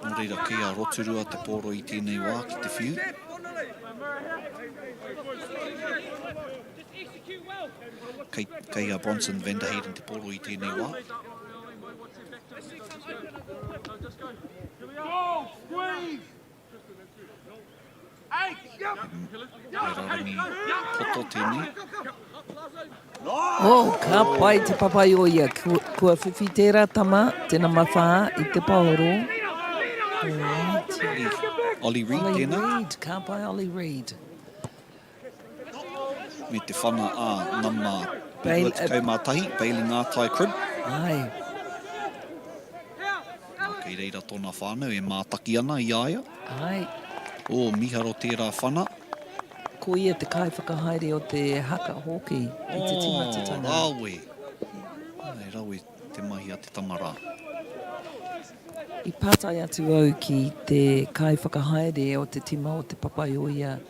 Nō reira ki a Rotorua te pōro I tēnei wā ki te whiu. Kei a Bronson van der Heiden te pōro I tēnei wā. Rarangi poto tēnei. O, ka pai te papai o ia. Kua whiwhi tērā tama, tēnā mawhā I te pāoro. Ollie Reid tēnā. Ollie Reid, ka pai Ollie Reid. me te whana nama Bail, kaumātahi, bailing ātai crib. Ai. Kei reira tōna whānau e mātaki ana i aia. Ai. O miharo tērā whana. Ko ia te kai whakahaere o te haka hoki i te timatatanga. Rawe. Ai, rawe te mahi a te tamara. I pātai atu au ki te kai whakahaere o te tima o te papaioia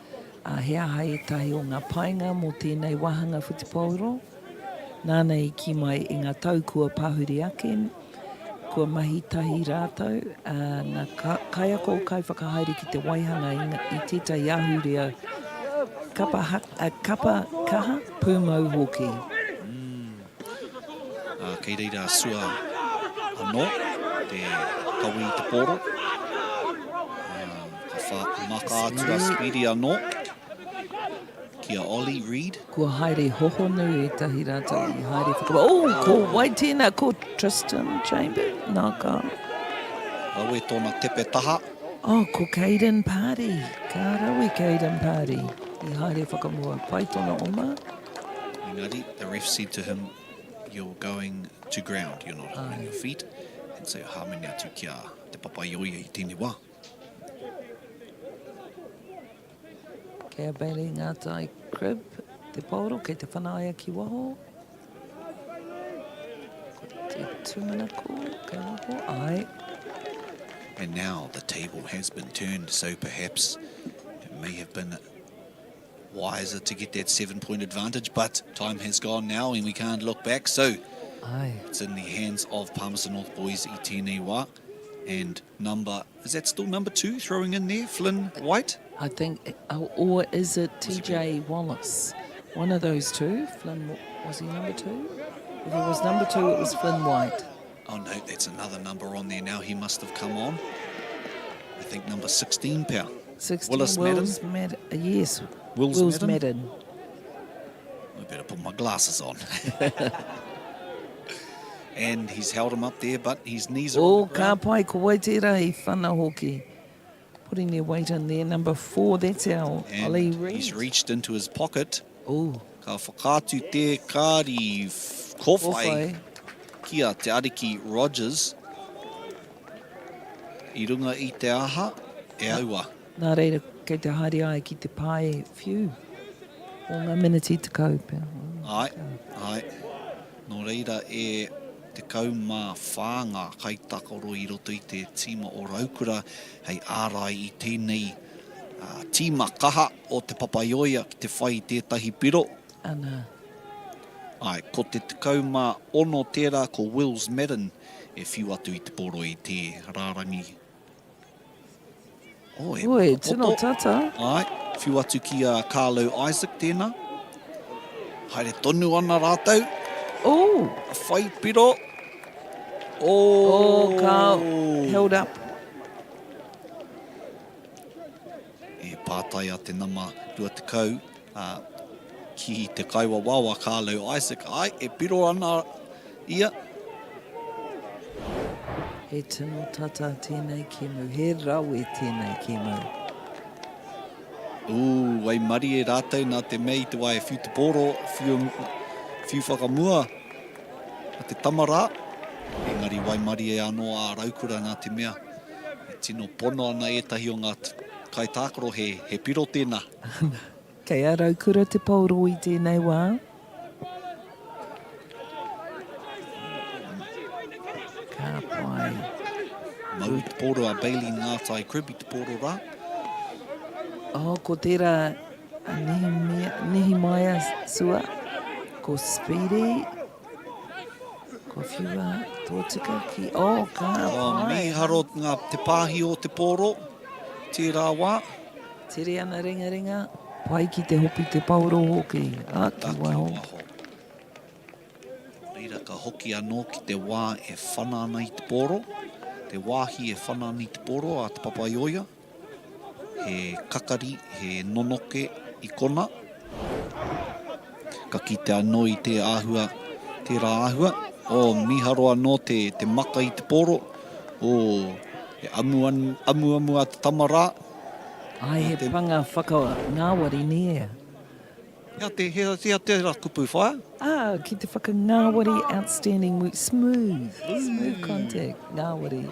a hea hai tahi o ngā painga mō tēnei wahanga Whutipauro. Nānei ki mai i ngā tau kua pāhuri ake, kua mahi tahi rātau, ngā kaiako o kai whakahaere ki te waihanga i tētai ahurea kapa kaha pūmau hoki. Kei reira sua anō, te kawi te poro. Ka maka atua speedy anō. Kia Ollie Reid. Kua haere hoho nui e tahi rātau i haere whakapa. Ko wai tēnā, ko Tristan Chamber, nā kā. Rawe tōna tepe taha. Ko Caden Party. Ka rawe Caden Party. I haere whakamua. Pai tōna oma. Engari, the ref said to him, you're going to ground, you're not on your feet. And so hāmene atu kia te papaioia i tēne wā. Kea bailing ātai crib, te pauro, kei te whanaia ki waho. Te tūmanako, kei waho, ai. And now the table has been turned, so perhaps it may have been wiser to get that 7-point advantage, but time has gone now and we can't look back, so it's in the hands of Palmerston North Boys i tēnei wā. And is that still number 2 throwing in there, Flynn White? I think, or is it TJ Wallace? One of those two. Flynn, was he number 2? If it was number 2, it was Flynn White. Oh no, that's another number on there now. He must have come on. I think number 16, pal. 16, Willis Madden. Yes, Wills Madden. I better put my glasses on. And he's held him up there, but his knees are on the ground. Ka pai, ko wai tērā i whana hoki. Putting their weight in there, number 4, that's our Ollie Reid. He's reached into his pocket. Ka whakātu te kāri kōwhai kia te Ariki Rogers. I runga i te aha, e aua. Nā reira, kei te haere ai ki te pae whiu. O ngā miniti te kau. Ai. Nō reira e te kaumā whānga kai takoro i roto i te tīma o Raukura, hei ārai i tēnei tīma kaha o te papaioia ki te whai i tētahi piro. Ana. Ai, ko te kaumā ono tērā ko Wills Madden e whiu atu i te poro i te rārangi. Oi, tino tata. Ai, whiu atu ki a Carlo Isaac tēnā. Haere tonu ana rātau. A whai piro. Ka held up. E pātai a te nama rua te kau. Ki te kaiwa wawa Carlo Isaac. Ai, e piro ana ia. He tino tata tēnei kemu. He rawe tēnei kemu. Wai mari e rātou nā te mei te wai e whiu te poro, whiu whakamua. A te tamarā. Engari wai mari e anō a Raukura nā te mea. E tino pono ana e tahi o ngā kai tākaro he piro tēnā. Kei a Raukura te pauro i tēnei wā. Ka pai. Mau te poro a Bailey Ngātai Crib i te poro rā. Ko tērā Nehemiah Sua. Ko Speedy. Ko whiua tōtika ki... ka pai. Miharo ngā te pāhi o te poro. Tērā wā. Tere ana ringa. Pai ki te hopi te pauro hoki. Ki waho. Reira ka hoki anō ki te wā e whana ana i te poro. Te wāhi e whana ana i te poro a te papaioia. He kakari, he nonoke i kona. Ka kite anō i te āhua, tērā āhua. Miharo anō te maka i te poro. He amu a te tamarā. Ai, he panga whaka ngāwari nia. Hea te ra kupu whaia. Ki te whakangāwari, outstanding work, smooth contact, ngāwari.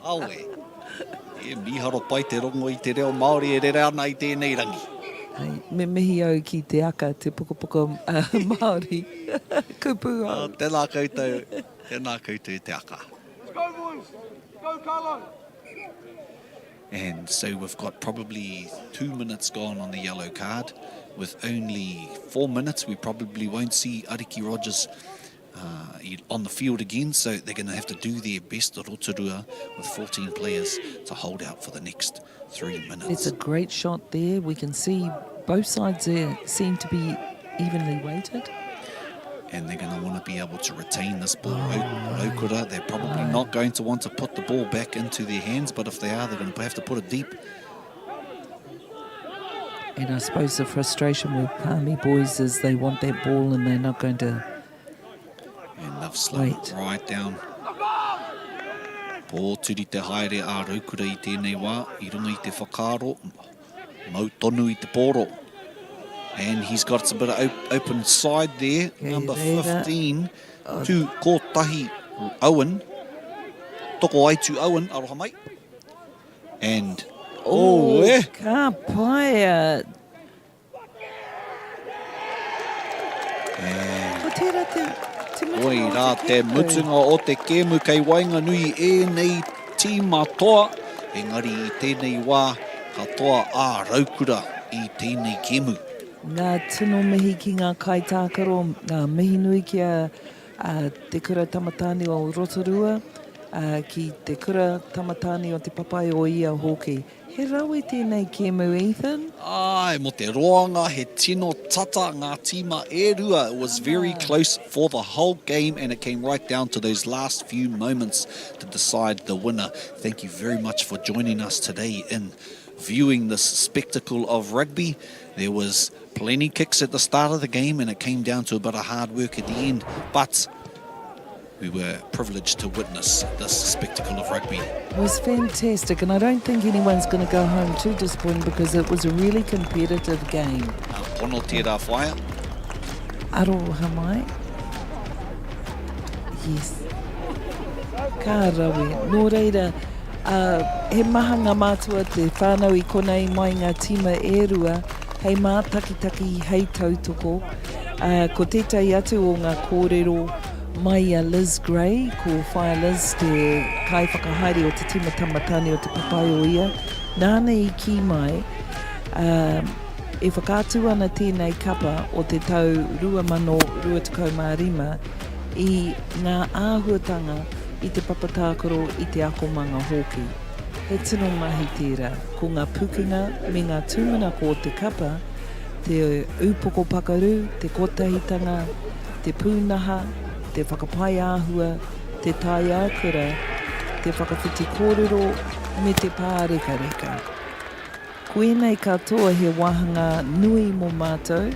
Awe. E miharo pai te rongo i te reo Māori e rere ana i tēnei rangi. Me mihi au ki te aka, te pukopoko Māori. Kupu au. Tēnā koutou te aka. Let's go, boys. Go, Carlo. And so we've got probably 2 minutes gone on the yellow card. With only 4 minutes, we probably won't see Ariki Rogers on the field again, so they're going to have to do their best at Rotorua with 14 players to hold out for the next 3 minutes. It's a great shot there. We can see both sides there seem to be evenly weighted. And they're going to want to be able to retain this ball. Rotorua, they're probably not going to want to put the ball back into their hands, but if they are, they're going to have to put it deep. And I suppose the frustration with Palmy boys is they want that ball and they're not going to. And they've slowed it right down. Pō turi te haere a Rotorua i tēnei wā, i runga i te whakaaro, mau tonu i te pōro. And he's got a bit of open side there, number 15, to Kotahi Owen. Toko ai tu Owen, aroha mai. And, ka paia. Oi rā te mutunga o te kēmu kei wainga nui e nei tīma toa. Engari i tēnei wā, katoa a Rotorua i tēnei kēmu. Ngā tino mihi ki ngā kaitākaro, ngā mihi nui kia te kura tamatāni o Rotorua, ki te kura tamatāni o te papai o ia hoki. He rawe tēnei kēmu, Ethan? Ai, mo te roanga, he tino tata ngā tīma e rua. It was very close for the whole game, and it came right down to those last few moments to decide the winner. Thank you very much for joining us today in viewing this spectacle of rugby. There was plenty kicks at the start of the game, and it came down to a bit of hard work at the end, but we were privileged to witness this spectacle of rugby. It was fantastic, and I don't think anyone's going to go home too disappointed because it was a really competitive game. Pono tērā whaia. Aroha mai. Yes. Ka rawe. Nō reira, he maha ngā mātua te whānau I konei mai ngā tīma e rua, hei mātakitaki hei tautoko. Ko tētai atu o ngā kōrero mai a Liz Gray, ko whaia Liz te kai whakahaere o te tīma tamatani o te papai o ia. Nāna I ki mai, e whakātu ana tēnei kapa o te tau 2025 I ngā āhuatanga I te papatākaro I te akomanga hoki. He tino mahi tērā, ko ngā pukinga me ngā tūmana ko te kapa, te upoko pakaru, te kotahitanga, te pūnaha, te whakapai āhua, te tai ākura, te whakawhiti kōrero me te pāreka-reka. Koenei katoa he wahanga nui mō mātou,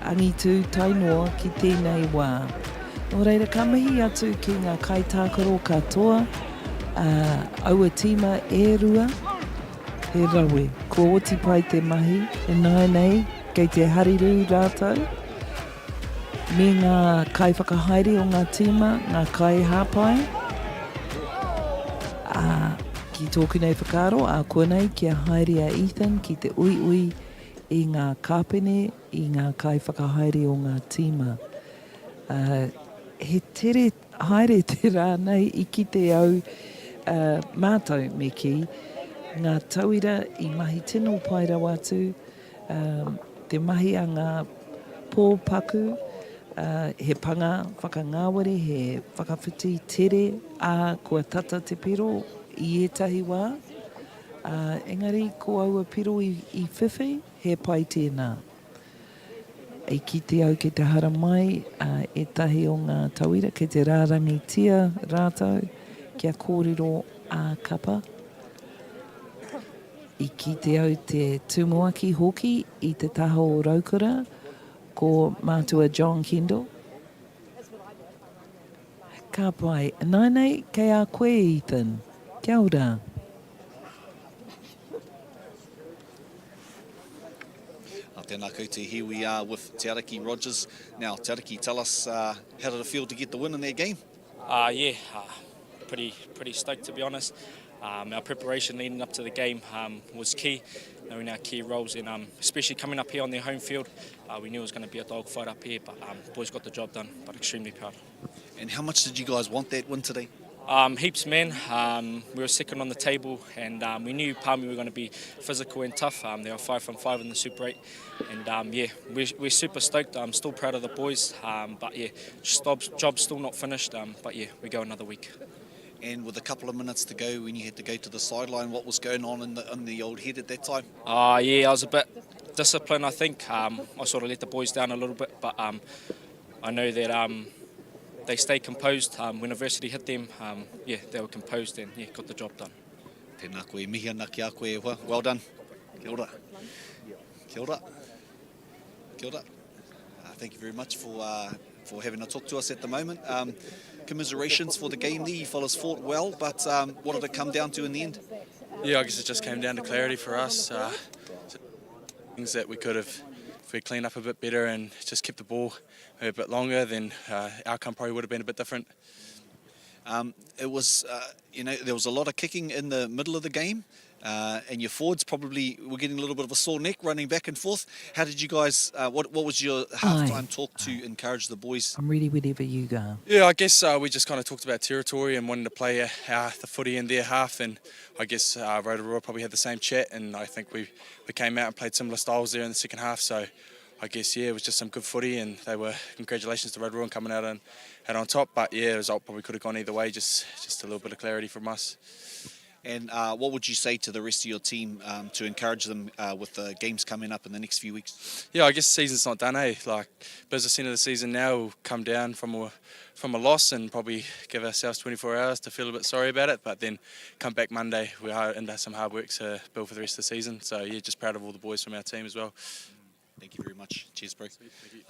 angitu tainoa ki tēnei wā. Nō reira, ka mihi atu ki ngā kaitākaro katoa, aua tīma e rua, he rawe, ko oti pai te mahi, e nai nei, kei te hariru rātou, me ngā kai whakahaere o ngā tīma, ngā kai hāpai. Ki tōku nei whakaro, a konei kia haere a Ethan ki te ui I ngā kāpene, I ngā kai whakahaere o ngā tīma. He tere haere te rānei I ki te au mātou me ki, ngā tauira I mahi tino pai rau atu, te mahi a ngā pōpaku, he panga whakangāwari, he whakawhiti tere, kua tata te piro I etahi wā. Engari, ko aua piro I whiwhi, he pai tēnā. I ki te au ke te hara mai, etahi o ngā tauira, ke te rārangi tia rātou, kia kōrero a kapa. I ki te au te tumuaki hoki, I te taha o Rotorua, ko mātua John Kendall. Ka pai. Nai nei, kei a koe, Ethan. Kia ora. Tēnā koutou, here we are with Te Ariki Rogers. Now, Te Ariki, tell us how did it feel to get the win in that game? Pretty stoked, to be honest. Our preparation leading up to the game was key, knowing our key roles, and especially coming up here on their home field. We knew it was going to be a dogfight up here, but boys got the job done, but extremely proud. And how much did you guys want that win today? Heaps, man. We were second on the table, and we knew Palmy were going to be physical and tough. They were 5 from 5 in the Super 8, and we're super stoked. I'm still proud of the boys, but job's still not finished. But we go another week. And with a couple of minutes to go, when you had to go to the sideline, what was going on in the old head at that time? I was a bit disciplined, I think. I sort of let the boys down a little bit, but I know that they stayed composed. When adversity hit them, they were composed and got the job done. Tēnā koe, mihi ana ki a koe e hoa. Well done. Kia ora. Kia ora. Kia ora. Thank you very much for having a talk to us at the moment. Commiserations for the game there. You fellas fought well, but what did it come down to in the end? Yeah, I guess it just came down to clarity for us. Things that we could have, if we cleaned up a bit better and just kept the ball a bit longer, then outcome probably would have been a bit different. It was, there was a lot of kicking in the middle of the game, and your forwards probably were getting a little bit of a sore neck running back and forth. How did you guys, what was your halftime talk to encourage the boys? I'm ready whenever you go. Yeah, I guess we just kind of talked about territory and wanting to play the footy in their half, and I guess Rotorua probably had the same chat, and I think we came out and played similar styles there in the second half, so I guess, it was just some good footy, and congratulations to Rotorua coming out on top, but the result probably could have gone either way, just a little bit of clarity from us. And what would you say to the rest of your team to encourage them with the games coming up in the next few weeks? Yeah, I guess the season's not done, Like, business end of the season now, we'll come down from a loss and probably give ourselves 24 hours to feel a bit sorry about it, but then come back Monday, we are into some hard work to build for the rest of the season. So, just proud of all the boys from our team as well. Thank you very much. Cheers, bro.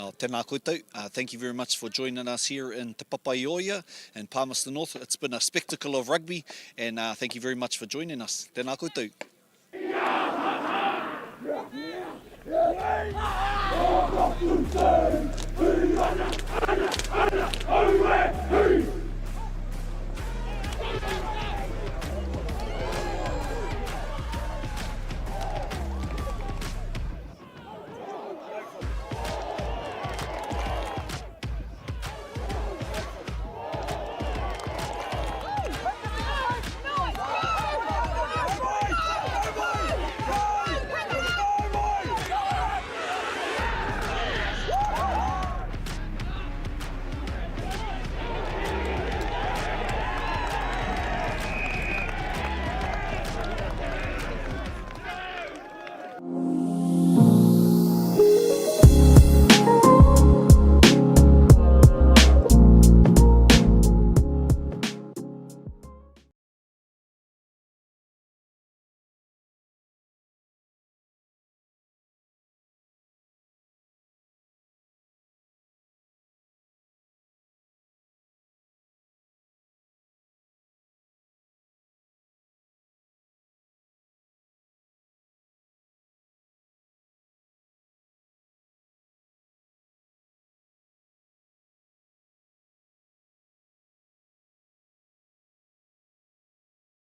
Tēnā koutou. Thank you very much for joining us here in Te Papaioia in Palmerston North. It's been a spectacle of rugby, and thank you very much for joining us. Tēnā koutou.